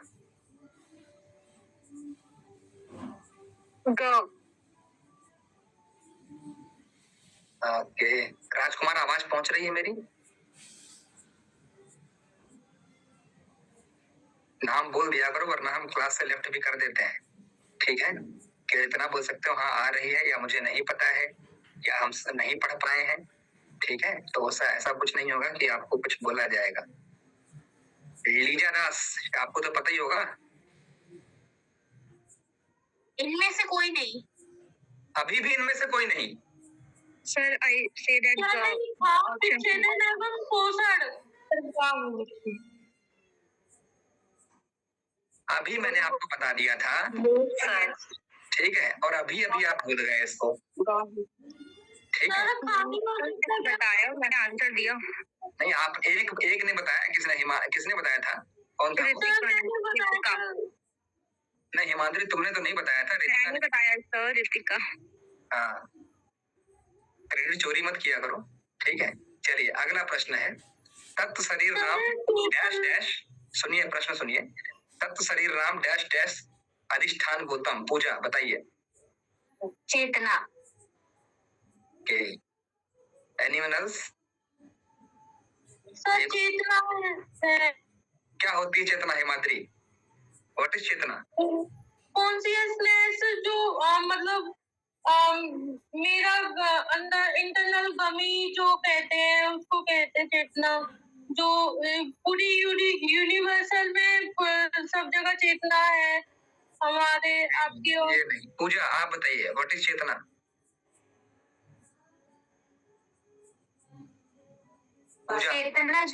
ओके, राजकुमार आवाज पहुंच रही है मेरी? नाम बोल दिया करो वरना हम क्लास से लेफ्ट भी कर देते हैं। ठीक है, कि इतना बोल सकते हो हाँ आ रही है, या मुझे नहीं पता है, या हम नहीं पढ़ पाए हैं। ठीक है, तो ऐसा कुछ नहीं होगा कि आपको कुछ बोला जाएगा। लीजा दास, आपको तो पता ही होगा। इनमें से कोई नहीं। अभी भी इनमें से कोई नहीं? सर आई से दैट विच्छेदन एवं पोषण। अभी मैंने आपको बता दिया था। ठीक है, और अभी आप भूल गए इसको। ठीक है, बताया, मैंने आंसर दिया। नहीं आप एक ने बताया, किसने बताया था? कौन था? रितिका। नहीं हिमाद्री तुमने तो नहीं बताया था। मैंने बताया सर, रितिका। हाँ, क्रेडिट चोरी मत किया करो। ठीक है, चलिए अगला प्रश्न है। तत्व शरीर नाम डैश डैश, सुनिए प्रश्न सुनिए। तत्व शरीर नाम डैश डैश अधिष्ठान गौतम, पूजा बताइए। चेतना। के एनीवन एल्स? सर चेतना है। क्या होती है चेतना Himadri? What is chetana? Consciousness जो मतलब मेरा अंदर इंटरनल गमी जो कहते हैं उसको कहते हैं चेतना, जो पूरी यूनिवर्सल में सब जगह चेतना है हमारे आपकी। ये नहीं, पूजा आप बताइए व्हाट इज चेतना? चेतना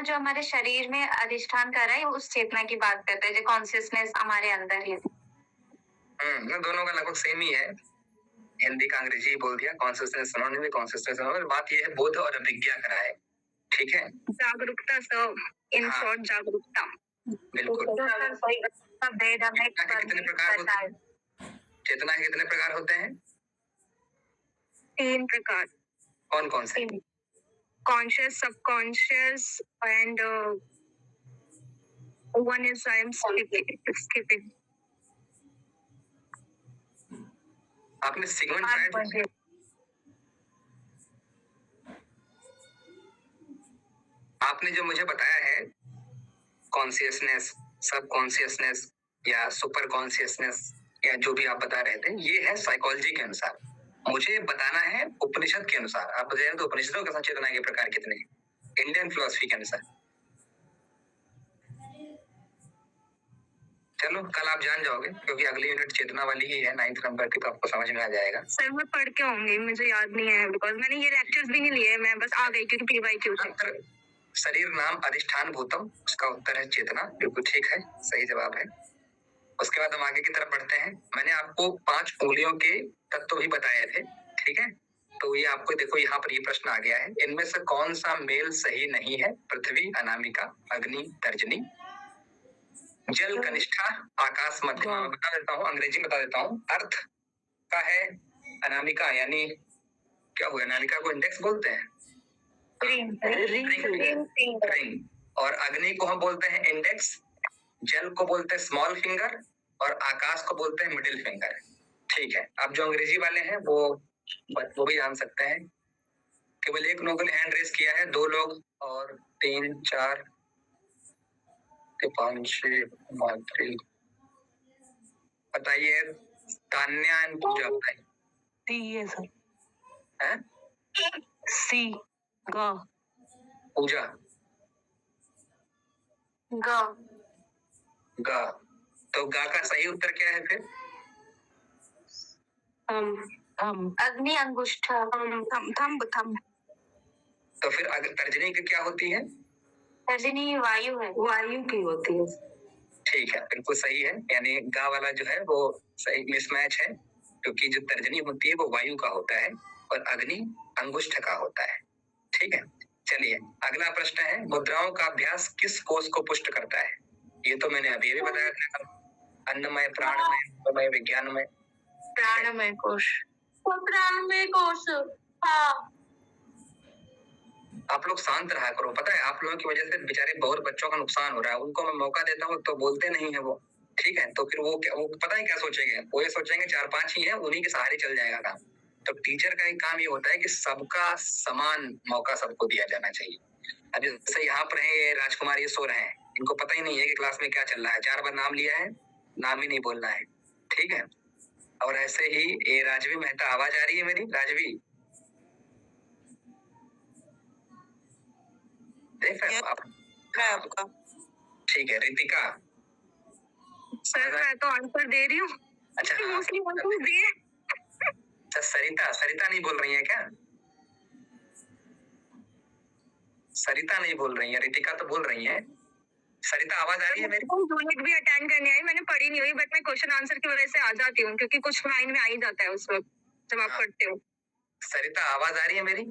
जो हमारे शरीर में अधिष्ठान कर रहा है, उस चेतना की बात करते हैं जो कॉन्शियसनेस हमारे अंदर है। दोनों का लगभग सेम ही है, हिंदी का अंग्रेजी बोल दिया, कॉन्शियसनेस सिनोनिम है, कॉन्शियसनेस सिनोनिम। बात ये है बोध और अभिज्ञा करा है, ठीक है, जागरूकता सर, इन हाँ। शॉर्ट जागरूकता। बिल्कुल। वेद हमें चेतना के कितने प्रकार होते हैं? चेतना के कितने प्रकार होते हैं? 3 प्रकार। कौन कौन से? Conscious, subconscious and one is I am skipping. आपने सिगमंड फ्राइड, आपने जो मुझे बताया है कॉन्शियसनेस, सब कॉन्शियसनेस या सुपर कॉन्शियसनेस या जो भी आप बता रहे थे, ये है साइकोलॉजी के अनुसार। मुझे बताना है उपनिषद के अनुसार। आप बताइए तो उपनिषदों के साथ चेतना के प्रकार कितने हैं इंडियन फिलॉसफी के अनुसार? चलो कल आप जान जाओगे, क्योंकि अगली यूनिट चेतना वाली ही है 9th नंबर की, तो आपको समझ में आ जाएगा। सर मैं पढ़ के होंगी, मुझे याद नहीं है बिकॉज मैंने ये लेक्चर्स भी नहीं लिए, मैं बस आ गई क्योंकि PYQ थे। शरीर नाम अधिष्ठान भूतम, उसका उत्तर है चेतना। बिल्कुल ठीक है, सही जवाब है। उसके बाद हम आगे की तरफ बढ़ते हैं। मैंने आपको 5 उंगलियों के तत्व भी बताए थे, ठीक है, तो ये आपको देखो यहाँ पर ये प्रश्न आ गया है, इनमें से कौन सा मेल सही नहीं है? पृथ्वी, अनामिका, अग्नि, तर्जनी, जल, कनिष्ठा, आकाश, मध्यमा। मैं बता देता हूँ, अंग्रेजी में बता देता हूँ। अर्थ का है अनामिका, यानी क्या हुआ, अनामिका को इंडेक्स बोलते हैं, रिंग, और अग्नि को हम बोलते हैं इंडेक्स, जल को बोलते हैं स्मॉल फिंगर, और आकाश को बोलते हैं मिडिल फिंगर, ठीक है। अब जो अंग्रेजी वाले हैं वो भी जान सकते हैं। केवल एक लोगों ने हैंड रेस किया है, 2 लोग, और 3 4 5 6 7। बताइए तान्या एंड पूजा, बताइए। सी है सर, हैं? सी गा, पूजा गा, गा, तो गा का सही उत्तर क्या है फिर? अग्नि, अंगुष्ठा, थंब। तो फिर तर्जनी की क्या होती है? तर्जनी वायु है, वायु की होती है। ठीक है, बिल्कुल सही है, यानी गा वाला जो है वो सही मिसमैच है, क्योंकि जो तर्जनी होती है वो वायु का होता है और अग्नि अंगुष्ठ का होता है, ठीक है। चलिए अगला प्रश्न है, मुद्राओं का अभ्यास किस कोष को पुष्ट करता है? ये तो मैंने अभी भी बताया था, अन्नमय, प्राणमय, विज्ञानमय। प्राणमय कोश, प्राणमय कोश। हाँ, आप लोग शांत रहा करो, पता है आप लोगों की वजह से बेचारे बहुत बच्चों का नुकसान हो रहा है, उनको मैं मौका देता हूँ तो बोलते नहीं है वो, ठीक है, तो फिर वो पता है क्या सोचेंगे, वो ये सोचेंगे 4-5 ही है, उन्हीं के सहारे चल जाएगा काम। तो टीचर का एक काम ये होता है कि सबका समान मौका सबको दिया जाना चाहिए। अब जैसे यहाँ पर है ये राजकुमार, ये सो रहे हैं, इनको पता ही नहीं है कि क्लास में क्या चल रहा है, 4 बार नाम लिया है, नाम ही नहीं बोलना है, ठीक है। और ऐसे ही ये राजवी मेहता, आवाज आ रही है मेरी? राजवी देख रहे हो आप? आपका ठीक है। रितिका? सर मैं तो आंसर दे रही हूँ। अच्छा हाँ। मोस्टली आंसर दिए। अच्छा सरिता नहीं बोल रही है क्या? सरिता नहीं बोल रही है, रितिका तो बोल रही है। सरिता आवाज आ रही है मेरी? यूनिट भी अटेंड करने आई, मैंने पढ़ी नहीं हुई, बट मैं क्वेश्चन आंसर की वजह से आ जाती हूँ, क्योंकि कुछ माइंड में आ ही जाता है उस वक्त जब आप पढ़ते हो। सरिता आवाज आ रही है मेरी?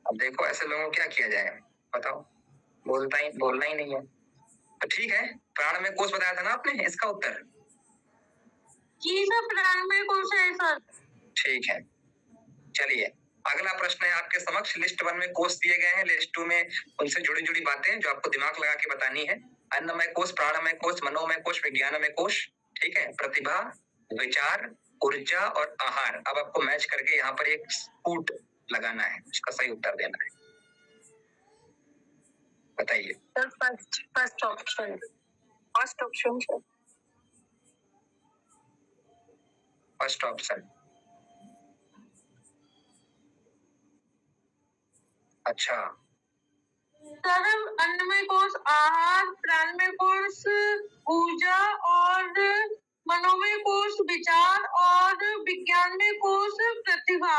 अब देखो ऐसे लोगों को क्या किया जाए, बताओ, बोलना ही नहीं है। तो ठीक है, प्राणमय कोश बताया था ना आपने, इसका उत्तर? जी सर, प्राणमय कोश है सर। ठीक है, चलिए अगला प्रश्न है आपके समक्ष। लिस्ट 1 में कोष दिए गए हैं, लिस्ट 2 में उनसे जुड़ी बातें जो आपको दिमाग लगा के बतानी है। अन्नमय कोश, प्राणमय कोश, मनोमय कोश, विज्ञानमय कोश, ठीक है। प्रतिभा, विचार, ऊर्जा और आहार, अब आपको मैच करके यहाँ पर एक पुट लगाना है, उसका सही उत्तर देना है। बताइए। Sir first option first option sir. First option, अच्छा। सर अन्नमय कोश आहार, प्राणमय कोश ऊर्जा और मनोमय कोश विचार और विज्ञानमय कोश प्रतिभा।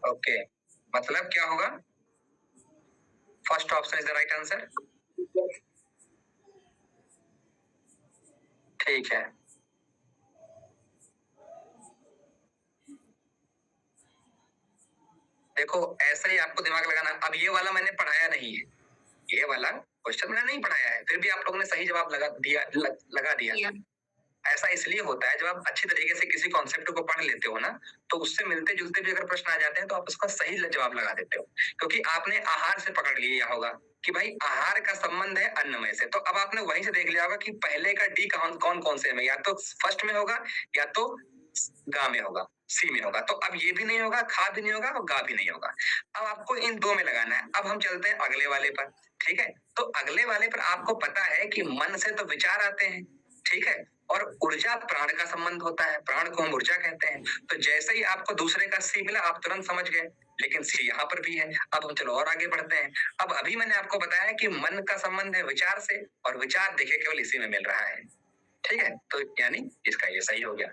ओके, मतलब क्या होगा? First option is the right answer. ठीक है, देखो ऐसा ही आपको दिमाग लगाना। अब ये वाला मैंने पढ़ाया नहीं है, ये वाला क्वेश्चन मैंने नहीं पढ़ाया है, फिर भी आप लोगों ने सही जवाब लगा दिया। ऐसा इसलिए होता है, जब आप अच्छी तरीके से किसी कॉन्सेप्ट को पढ़ लेते हो ना, तो उससे मिलते जुलते भी अगर प्रश्न आ जाते हैं तो आप उसका सही जवाब लगा देते हो। क्योंकि आपने आहार से पकड़ लिया होगा कि भाई आहार का संबंध है अन्नमय से, तो अब आपने वहीं से देख लिया होगा कि पहले का डी कौन कौन से में, या तो फर्स्ट में होगा या तो गा में होगा, सी में होगा। तो अब ये भी नहीं होगा, खा भी नहीं होगा और गा भी नहीं होगा। अब आपको इन दो में लगाना है। अब हम चलते हैं अगले वाले पर, ठीक है। तो अगले वाले पर आपको पता है कि मन से तो विचार आते हैं, ठीक है, और ऊर्जा प्राण का संबंध होता है, प्राण को हम ऊर्जा कहते हैं। तो जैसे ही आपको दूसरे का सी मिला, आप तुरंत समझ गए, लेकिन सी यहाँ पर भी है। अब हम चलो और आगे बढ़ते हैं। अब अभी मैंने आपको बताया कि मन का संबंध है विचार से, और विचार देखिए केवल इसी में मिल रहा है, ठीक है। तो यानी इसका ये सही हो गया,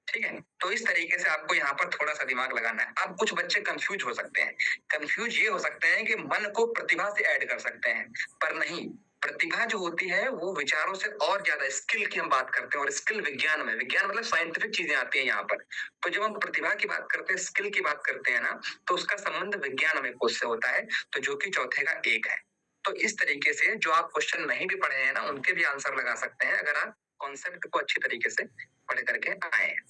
ठीक है। तो इस तरीके से आपको यहाँ पर थोड़ा सा दिमाग लगाना है। अब कुछ बच्चे कंफ्यूज हो सकते हैं। कंफ्यूज ये हो सकते हैं कि मन को प्रतिभा से ऐड कर सकते हैं, पर नहीं। प्रतिभा जो होती है वो विचारों से और ज्यादा, स्किल की हम बात करते हैं, और स्किल विज्ञान में, विज्ञान मतलब साइंटिफिक चीजें आती हैं यहाँ पर। तो जब हम प्रतिभा की बात करते हैं, स्किल की बात करते हैं ना, तो उसका संबंध विज्ञान में कोश से होता है, तो जो कि चौथे का एक है। तो इस तरीके से जो आप क्वेश्चन नहीं भी पढ़े हैं ना, उनके भी आंसर लगा सकते हैं, अगर आप कॉन्सेप्ट को अच्छी तरीके से पढ़ करके आए हैं,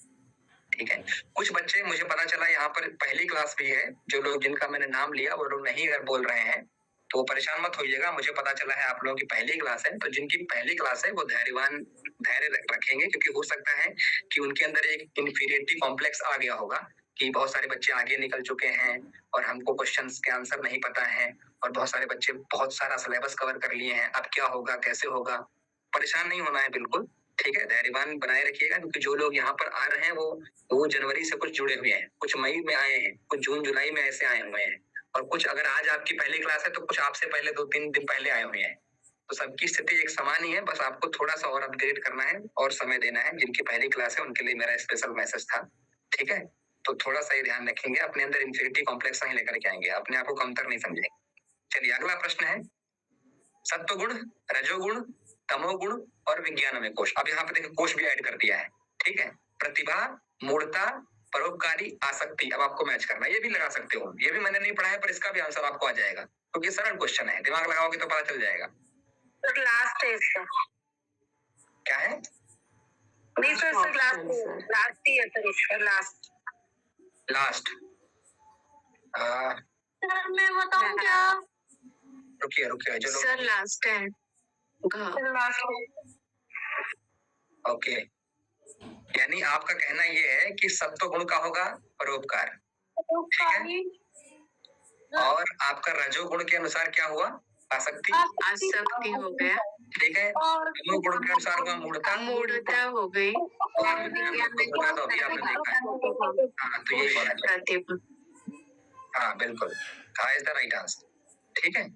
ठीक है। कुछ बच्चे, मुझे पता चला यहाँ पर पहली क्लास भी है, जो लोग जिनका मैंने नाम लिया वो लोग नहीं अगर बोल रहे हैं तो परेशान मत होइएगा। मुझे पता चला है आप लोगों की पहली क्लास है, तो जिनकी पहली क्लास है वो धैर्य रखेंगे, क्योंकि हो सकता है कि उनके अंदर एक इंफीरियरिटी कॉम्प्लेक्स आ गया होगा कि बहुत सारे बच्चे आगे निकल चुके हैं और हमको क्वेश्चंस के आंसर नहीं पता है, और बहुत सारे बच्चे बहुत सारा सिलेबस कवर कर लिए हैं, अब क्या होगा, कैसे होगा। परेशान नहीं होना है बिल्कुल, ठीक है। धैर्यवान बनाए रखिएगा, क्योंकि जो लोग यहाँ पर आ रहे हैं वो जनवरी से कुछ जुड़े हुए हैं, कुछ मई में आए हैं, कुछ जून जुलाई में ऐसे आए हुए हैं, और कुछ अगर आज आपकी पहली क्लास है तो कुछ आपसे पहले 2-3 दिन पहले आए हुए हैं। तो सबकी स्थिति एक समान ही है, बस आपको थोड़ा सा और अपग्रेड करना है और समय देना है। जिनकी पहली क्लास है उनके लिए मेरा स्पेशल मैसेज था, ठीक है। तो थोड़ा सा ही ध्यान रखेंगे, अपने अंदर इंफीरियरिटी कॉम्प्लेक्स नहीं लेकर के आएंगे, अपने आप को कमतर नहीं समझेंगे। चलिए अगला प्रश्न है, सत्वगुण, रजोगुण, तमोगुण और विज्ञान में कोश। अब यहाँ पे देखिए कोश भी ऐड कर दिया है, ठीक है। प्रतिभा, मूर्ता, परोपकारी, आसक्ति। अब आपको मैच करना है, ये भी लगा सकते हो, ये भी मैंने नहीं पढ़ा है, पर इसका भी आंसर आपको आ जाएगा, क्योंकि सरल क्वेश्चन है, दिमाग लगाओगे तो पता चल जाएगा। सर लास्ट है इसका। क्या है? नहीं सर, लास्ट ही है सर इसका, लास्ट। सर मैं बताऊं क्या? रुकिए जो सर लास्ट है। ओके, यानी आपका कहना ये है कि सत्व गुण का होगा परोपकार, ठीक है, और आपका रजोगुण के अनुसार क्या हुआ? आसक्ति हो गया, ठीक है। तमोगुण के अनुसार हुआ मूढ़ता हो गई, और विज्ञान में तो अभी आपने देखा है। हाँ, तो यही होना चाहिए। हाँ बिल्कुल, इज द राइट आंसर, ठीक है।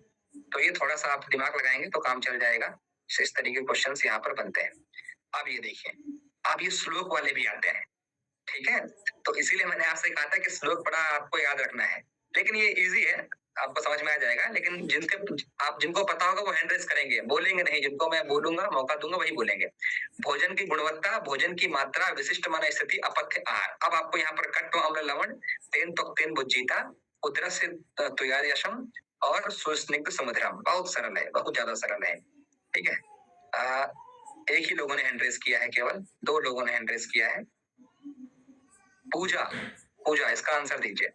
तो ये थोड़ा सा आप दिमाग लगाएंगे तो काम चल जाएगा। इस तरीके के क्वेश्चंस यहाँ पर बनते हैं। अब ये देखिए, अब ये श्लोक वाले भी आते हैं, ठीक है। तो इसीलिए मैंने आपसे कहा था कि श्लोक पढ़ा आपको याद रखना है, लेकिन ये इजी है, आपको समझ में आ जाएगा। लेकिन जिनको पता होगा वो हैंड रेस करेंगे, बोलेंगे नहीं। जिनको मैं बोलूंगा, मौका दूंगा, वही बोलेंगे। भोजन की गुणवत्ता, भोजन की मात्रा, विशिष्ट मन स्थिति, अपथ्य आहार। अब आपको यहाँ पर कट्व अम्ल लवण, तेन तेन बुज्जीता, उदरस्य तुयार यशम और सुस्निग्ध समुद्रम। बहुत सरल है, बहुत ज्यादा सरल है, ठीक है। एक ही लोगों ने हैंड रेस किया है, केवल 2 लोगों ने हैंड रेस किया है। पूजा, इसका आंसर दीजिए।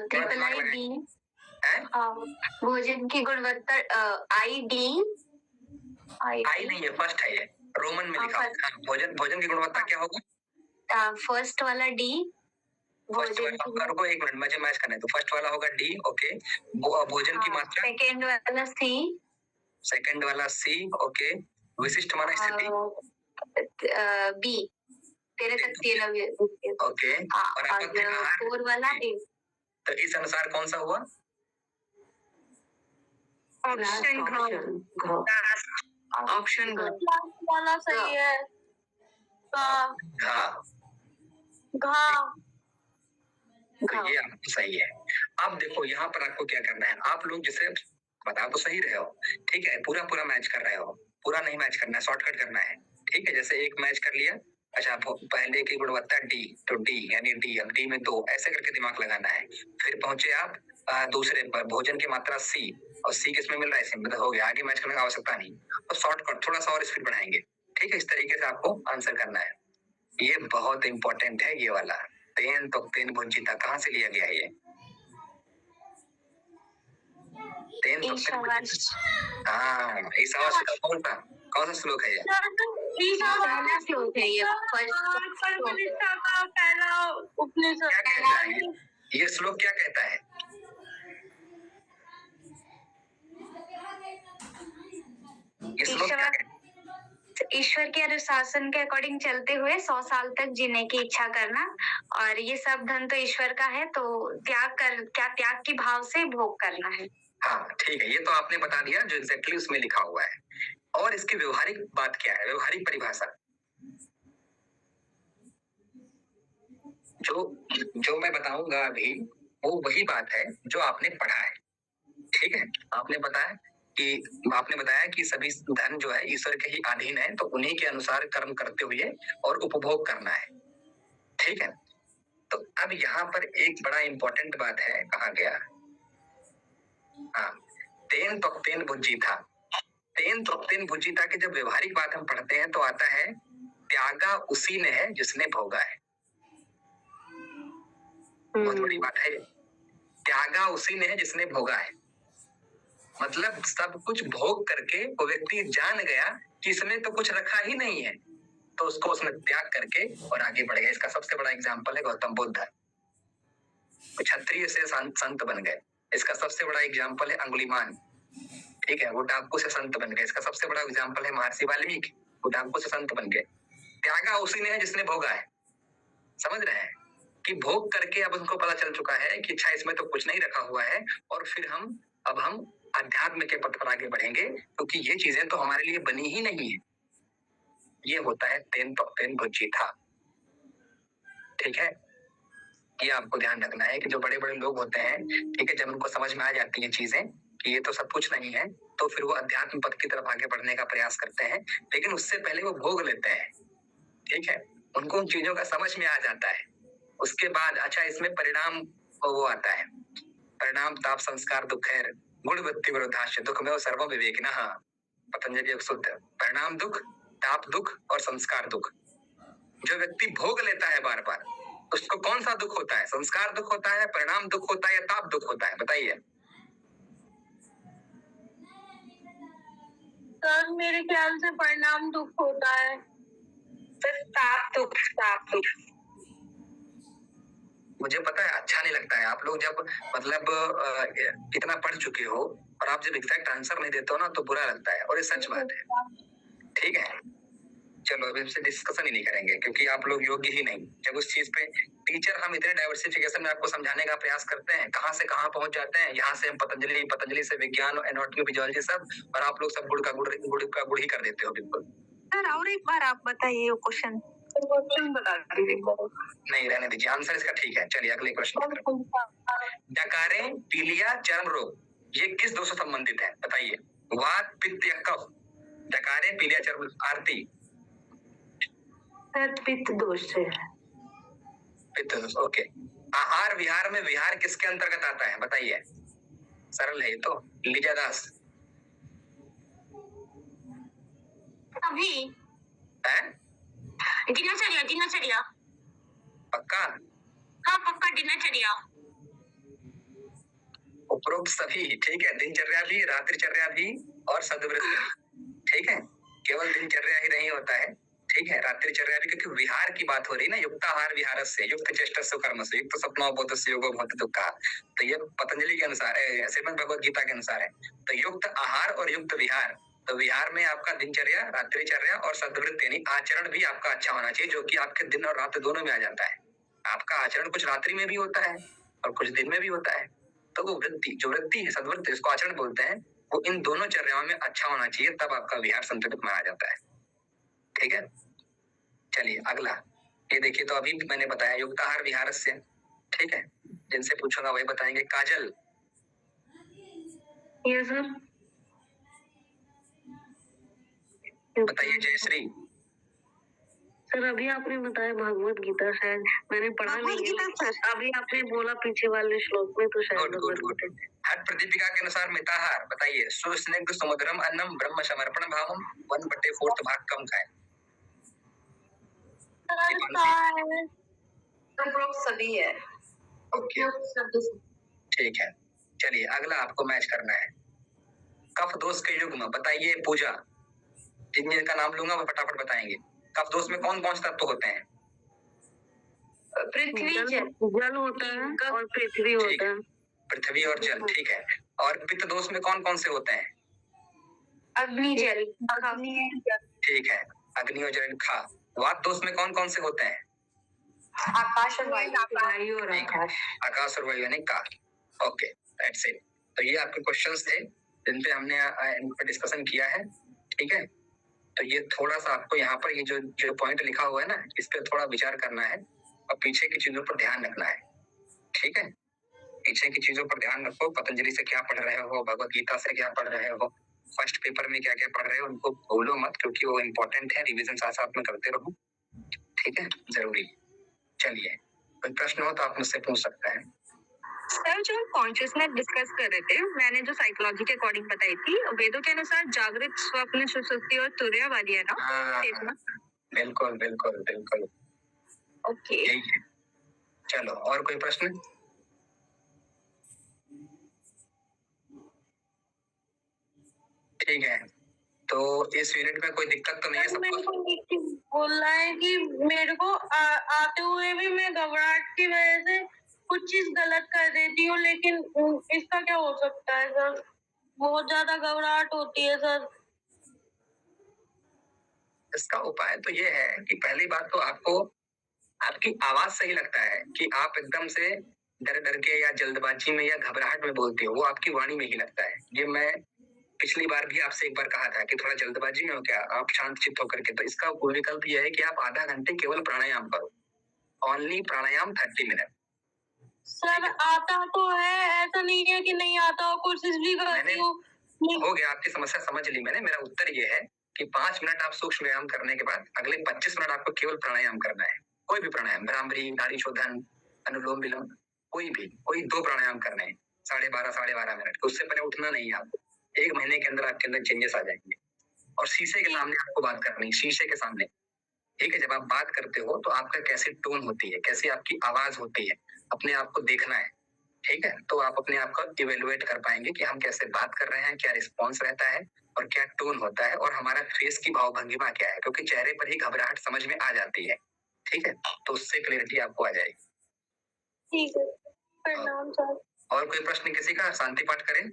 ट्रिपल आई डी, भोजन की गुणवत्ता, आई डी, आई नहीं है, फर्स्ट है ये, रोमन में लिखा होगा। भोजन भोजन की गुणवत्ता क्या होगा? फर्स्ट वाला डी। फर्स्ट वाला, रुको एक मिनट, मुझे मैच करना है। तो फर्स्ट वाला होगा डी, ओके। भोजन की मात्रा? सेकंड वाला सी। सेकंड वाला सी, ओके। विशिष्ट माना स्थिति? बी। तेरे तक तीन, ओके। और फोर वाला ए। तो इस अनुसार कौन सा हुआ? ऑप्शन ऑप्शन वाला सही है। घा। घा। तो ये आपको सही है। अब देखो यहाँ पर आपको क्या करना है, आप लोग जैसे बता तो सही रहे हो, ठीक है, पूरा पूरा मैच कर रहे हो, पूरा नहीं मैच करना है, शॉर्टकट करना है, ठीक है। जैसे एक मैच कर लिया, अच्छा पहले की गुणवत्ता डी, तो डी यानी डी, अब डी में 2, ऐसे करके दिमाग लगाना है। फिर पहुंचे आप दूसरे पर, भोजन की मात्रा सी, और सी किसमें मिल रहा है, इसमें, मतलब हो गया, आगे मैच करने की आवश्यकता नहीं। तो शॉर्टकट थोड़ा सा और स्पीड बढ़ाएंगे, ठीक है। इस तरीके से आपको आंसर करना है। ये बहुत इंपॉर्टेंट है ये वाला। तेन तो तेन भुंजिता कहाँ से लिया गया ये? तेन तो हाँ, ईशावास का कौन सा श्लोक है ये? पहला श्लोक है ये, पहला उपनिषद। क्या कहता है ये श्लोक, क्या कहता है? ये श्लोक क्या कहता है? ईश्वर के अनुशासन के अकॉर्डिंग चलते हुए 100 साल तक जीने की इच्छा करना, और ये सब धन तो ईश्वर का है, तो त्याग की भाव से भोग करना है। हाँ ठीक है, ये तो आपने बता दिया जो एग्जैक्टली उसमें लिखा हुआ है। और इसकी व्यवहारिक बात क्या है, व्यवहारिक परिभाषा? जो मैं बताऊंगा अभी, वो वही बात है जो आपने पढ़ा है, ठीक है। आपने बताया कि सभी धन जो है ईश्वर के ही अधीन है, तो उन्हीं के अनुसार कर्म करते हुए और उपभोग करना है, ठीक है। तो अब यहाँ पर एक बड़ा इंपॉर्टेंट बात है, कहा गया, हाँ, तेन त्वक्तेन भुज्जिता। तेन त्वक्तेन भुज्जिता की जब व्यवहारिक बात हम पढ़ते हैं तो आता है त्यागा उसी ने है जिसने भोगा है। बहुत बड़ी बात है, त्यागा उसी ने है जिसने भोगा है। मतलब सब कुछ भोग करके वो व्यक्ति जान गया कि इसमें तो कुछ रखा ही नहीं है, तो उसको उसने त्याग करके और आगे बढ़ गया। इसका सबसे बड़ा एग्जाम्पल है गौतम बुद्ध, क्षत्रिय से संत बन गए। इसका सबसे बड़ा एग्जाम्पल है अंगुलीमान, ठीक है, वो डाकू से संत बन गए। इसका सबसे बड़ा एग्जाम्पल है महर्षि वाल्मीकि, वो डाकू से संत बन गए। त्यागा उसी ने है जिसने भोगा है। समझ रहे हैं कि भोग करके अब उनको पता चल चुका है कि अच्छा इसमें तो कुछ नहीं रखा हुआ है, और फिर हम अध्यात्म के पथ पर आगे बढ़ेंगे, क्योंकि ये चीजें तो हमारे लिए बनी ही नहीं है। ये होता है तेन त्वक्तेन भुज्जिता, ठीक है। ये आपको ध्यान रखना है कि जो बड़े बड़े लोग होते हैं, ठीक है, जब उनको समझ में आ जाती हैं चीजें कि ये तो सब कुछ नहीं है, तो फिर वो अध्यात्म पथ की तरफ आगे बढ़ने का प्रयास करते हैं, लेकिन उससे पहले वो भोग लेते हैं, ठीक है। उनको उन चीजों का समझ में आ जाता है। उसके बाद अच्छा इसमें परिणाम वो आता है, परिणाम ताप संस्कार दुख है, गुण वृत्ति विरोधाश्च दुख में सर्व विवेकिनः, पतंजलि योग सूत्र। परिणाम दुख, ताप दुख और संस्कार दुख। जो व्यक्ति भोग लेता है बार बार, उसको कौन सा दुख होता है? संस्कार दुख होता है, परिणाम दुख होता है, या ताप दुख होता है? बताइए सर, मेरे ख्याल से परिणाम दुख होता है। सर ताप दुख। मुझे पता है अच्छा नहीं लगता है, आप लोग जब मतलब इतना पढ़ चुके हो और आप जब एग्जैक्ट आंसर नहीं देते हो ना, तो बुरा लगता है, और ये सच बात है, ठीक है। चलो अभी इससे डिस्कशन ही नहीं करेंगे, क्योंकि आप लोग योग्य ही नहीं। जब उस चीज पे टीचर हम इतने डाइवर्सिफिकेशन में आपको समझाने का प्रयास करते हैं, कहाँ से कहाँ पहुंच जाते हैं। यहाँ से हम पतंजलि से विज्ञान, एनाटॉमी, फिजियोलॉजी सब, और आप लोग सब गुड़ का गुड़ ही कर देते हो बिल्कुल। सर और एक बार आप बताइए क्वेश्चन बता दीजिए। नहीं रहने दीजिए, आंसर इसका ठीक है। चलिए अगले क्वेश्चन। डकारे पीलिया चर्म रोग ये किस दोष से संबंधित है? बताइए। वात पित्त या कफ? डकारे पीलिया चर्म, आरती? पित्त दोष है। पित्त दोष, ओके। आहार विहार में विहार किसके अंतर्गत आता है? बताइए, सरल है ये तो। लीजा दास? अभी है दिनचर्या। पक्का? हाँ पक्का, दिनचर्या। उपरोक्त सभी, ठीक है, दिनचर्या भी, रात्रिचर्या भी और सदवृत्ति, ठीक है, केवल दिनचर्या ही नहीं होता है, ठीक है, रात्रिचर्या भी, क्योंकि विहार की बात हो रही ना, युक्ताहार विहार से, युक्त चेष्टस्य कर्मस्य, युक्त स्वप्नो बोधस्य योगो भवति दुःखः। तो ये पतंजलि के अनुसार है, श्रीमद् भगवद गीता के अनुसार है। तो युक्त आहार और युक्त विहार, तो विहार में आपका दिनचर्या, रात्रिचर्या और सद्वृत्ति यानी आचरण भी आपका अच्छा होना चाहिए, जो कि आपके दिन और रात दोनों में आ जाता है। आपका आचरण कुछ रात्रि में भी होता है और कुछ दिन में भी होता है। तो वो वृत्ति, जो वृत्ति है, सद्वृत्ति, इसको आचरण बोलते हैं, वो इन दोनों चर्याओं में अच्छा होना चाहिए, तब आपका विहार संतुलित माना जाता है। ठीक है, चलिए अगला ये देखिए। तो अभी मैंने बताया युक्ताहार विहारस्य, ठीक है, जिनसे पूछूंगा वही बताएंगे। काजल, यस सर। बताइए। जयश्री, सर अभी आपने बताया भगवत गीता, शायद मैंने पढ़ा नहीं है। अभी आपने बोला पीछे वाले श्लोक में, तो शायद गुड गुड गुड। हट प्रदीपिका के अनुसार मिताहार, बताइए। सुस्निग्ध सुमधुरम अन्नम ब्रह्म समर्पण भावम 1/4 भाग कम खाए। सभी है। ओके, ठीक है, चलिए अगला आपको मैच करना है। कफ दोष के युग में, बताइए। पूजा, जिनका नाम लूंगा वो फटाफट बताएंगे। कफ दोष में कौन कौन से तत्व होते हैं? पृथ्वी, जल होता है और पृथ्वी होता है। पृथ्वी और जल, ठीक है। और पित्त दोष में कौन कौन से होते हैं? अग्नि, जल, ठीक है, अग्नि और जल, खा। वात दोष में कौन कौन से होते हैं? आकाश और वायु और आकाश। आकाश और वायु यानी का। Okay, that's it. तो ये आपके क्वेश्चंस थे जिन पे हमने इन पे डिस्कशन किया है, ठीक है। तो ये थोड़ा सा आपको यहाँ पर ये जो पॉइंट लिखा हुआ है ना, इस पे थोड़ा विचार करना है और पीछे की चीजों पर ध्यान रखना है, ठीक है। पीछे की चीजों पर ध्यान रखो। पतंजलि से क्या पढ़ रहे हो, भगवत गीता से क्या पढ़ रहे हो, फर्स्ट पेपर में क्या क्या पढ़ रहे हो, उनको भूलो मत, क्योंकि वो इम्पोर्टेंट है। रिवीजन साथ साथ में करते रहो, ठीक है, जरूरी। चलिए, कोई प्रश्न हो तो आप मुझसे पूछ सकते हैं। सर, जो हम कॉन्शियसनेस डिस्कस कर रहे थे, मैंने जो साइकोलॉजी के अकॉर्डिंग बताई थी, वेदों के अनुसार जागृत, स्वप्न, सुषुप्ति और तुर्य वाली है ना? बिल्कुल बिल्कुल बिल्कुल, ओके। ठीक है। चलो, और कोई प्रश्न? ठीक है, तो इस यूनिट में कोई दिक्कत तो नहीं है सबको? बोल रहा है कि मेरे को आते हुए भी मैं घबराहट की वजह से कुछ चीज गलत कर देती हूँ, लेकिन इसका क्या हो सकता है सर? बहुत ज्यादा घबराहट होती है सर। इसका उपाय तो ये है कि पहली बात तो आपको आपकी आवाज सही लगता है कि आप एकदम से डर डर के या जल्दबाजी में या घबराहट में बोलते हो, वो आपकी वाणी में ही लगता है। ये मैं पिछली बार भी आपसे एक बार कहा था कि थोड़ा जल्दबाजी में हो क्या, आप शांत चित्त होकर के। तो इसका विकल्प यह है कि आप आधा घंटे केवल प्राणायाम करो, ओनली प्राणायाम 30 मिनट। सर आता तो है, ऐसा नहीं है कि नहीं आता, कोशिश भी करती हूँ। हो गया, आपकी समस्या समझ ली मैंने। मेरा उत्तर ये है कि 5 मिनट आप सूक्ष्म व्यायाम करने के बाद अगले 25 मिनट आपको केवल प्राणायाम करना है। कोई भी प्राणायाम, भ्रामरी, नाड़ी शोधन, अनुलोम विलोम, कोई 2 प्राणायाम करने हैं, 12.5 मिनट। उससे पहले उठना नहीं है आपको। 1 महीने के अंदर आपके अंदर चेंजेस आ जाएंगे। और शीशे के सामने आपको बात करनी, शीशे के सामने, ठीक है। जब आप बात करते हो तो आपका कैसे टोन होती है, कैसी आपकी आवाज होती है, अपने आप को देखना है, ठीक है। तो आप अपने आप को इवेलुएट कर पाएंगे कि हम कैसे बात कर रहे हैं, क्या रिस्पॉन्स रहता है और क्या टोन होता है, और हमारा फेस की भाव भंगिमा क्या है, क्योंकि चेहरे पर ही घबराहट समझ में आ जाती है, ठीक है। तो उससे क्लैरिटी आपको आ जाएगी। ठीक है, प्रणाम सर। और कोई प्रश्न किसी का? शांति पाठ करें।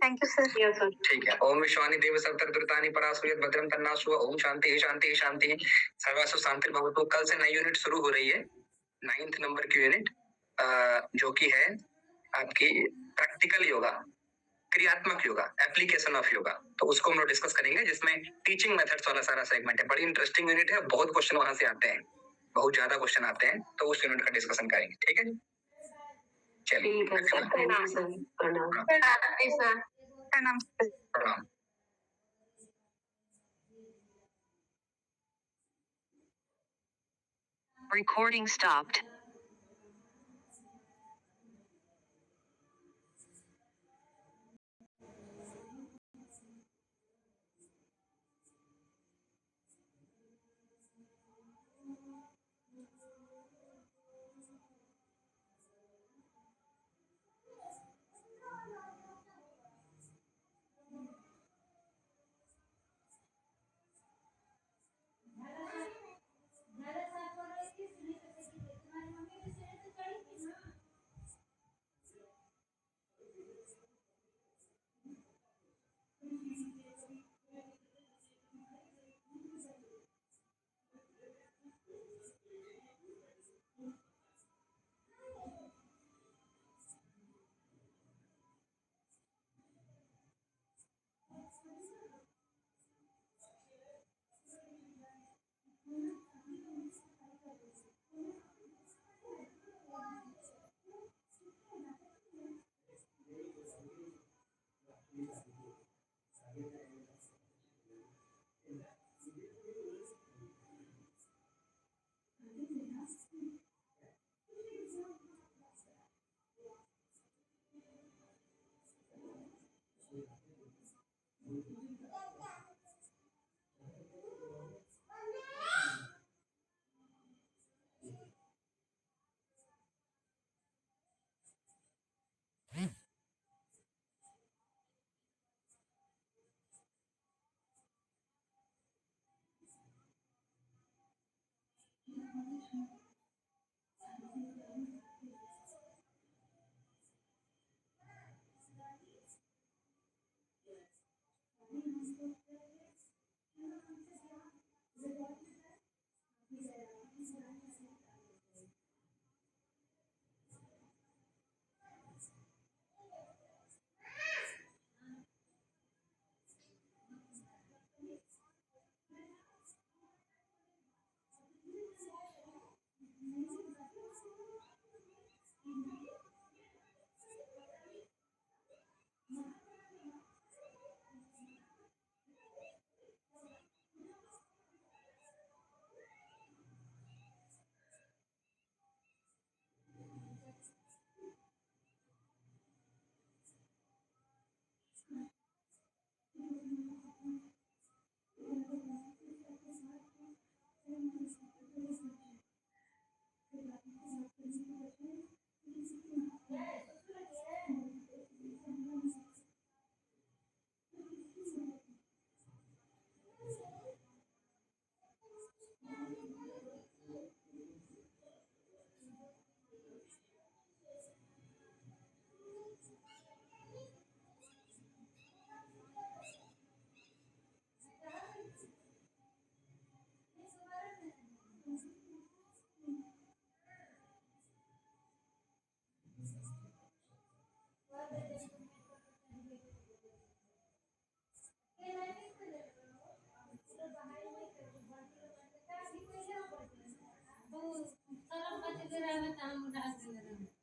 Thank you sir. Yes sir. ठीक है। ओम विश्वानि देव सवितर दुर्तानि परासुयत भद्रम तन्नासु। ओम शांति शांति शांति सर्वस्व शांति भवतु। कल से नई यूनिट शुरू हो रही है, 9th नंबर की यूनिट, जो कि है आपकी प्रैक्टिकल योगा, क्रियात्मक योगा, एप्लीकेशन ऑफ योगा। तो उसको हम लोग डिस्कस करेंगे, जिसमें टीचिंग मेथड्स वाला सारा सेगमेंट है। बड़ी इंटरेस्टिंग यूनिट है, बहुत क्वेश्चन वहां से आते हैं, बहुत ज्यादा क्वेश्चन आते हैं। तो उस यूनिट का डिस्कसन करेंगे, ठीक है। चलिए, ठीक है सर, प्रणाम सर, प्रणाम। प्रणाम सर। प्रणाम। Recording stopped. तो सरल बात है,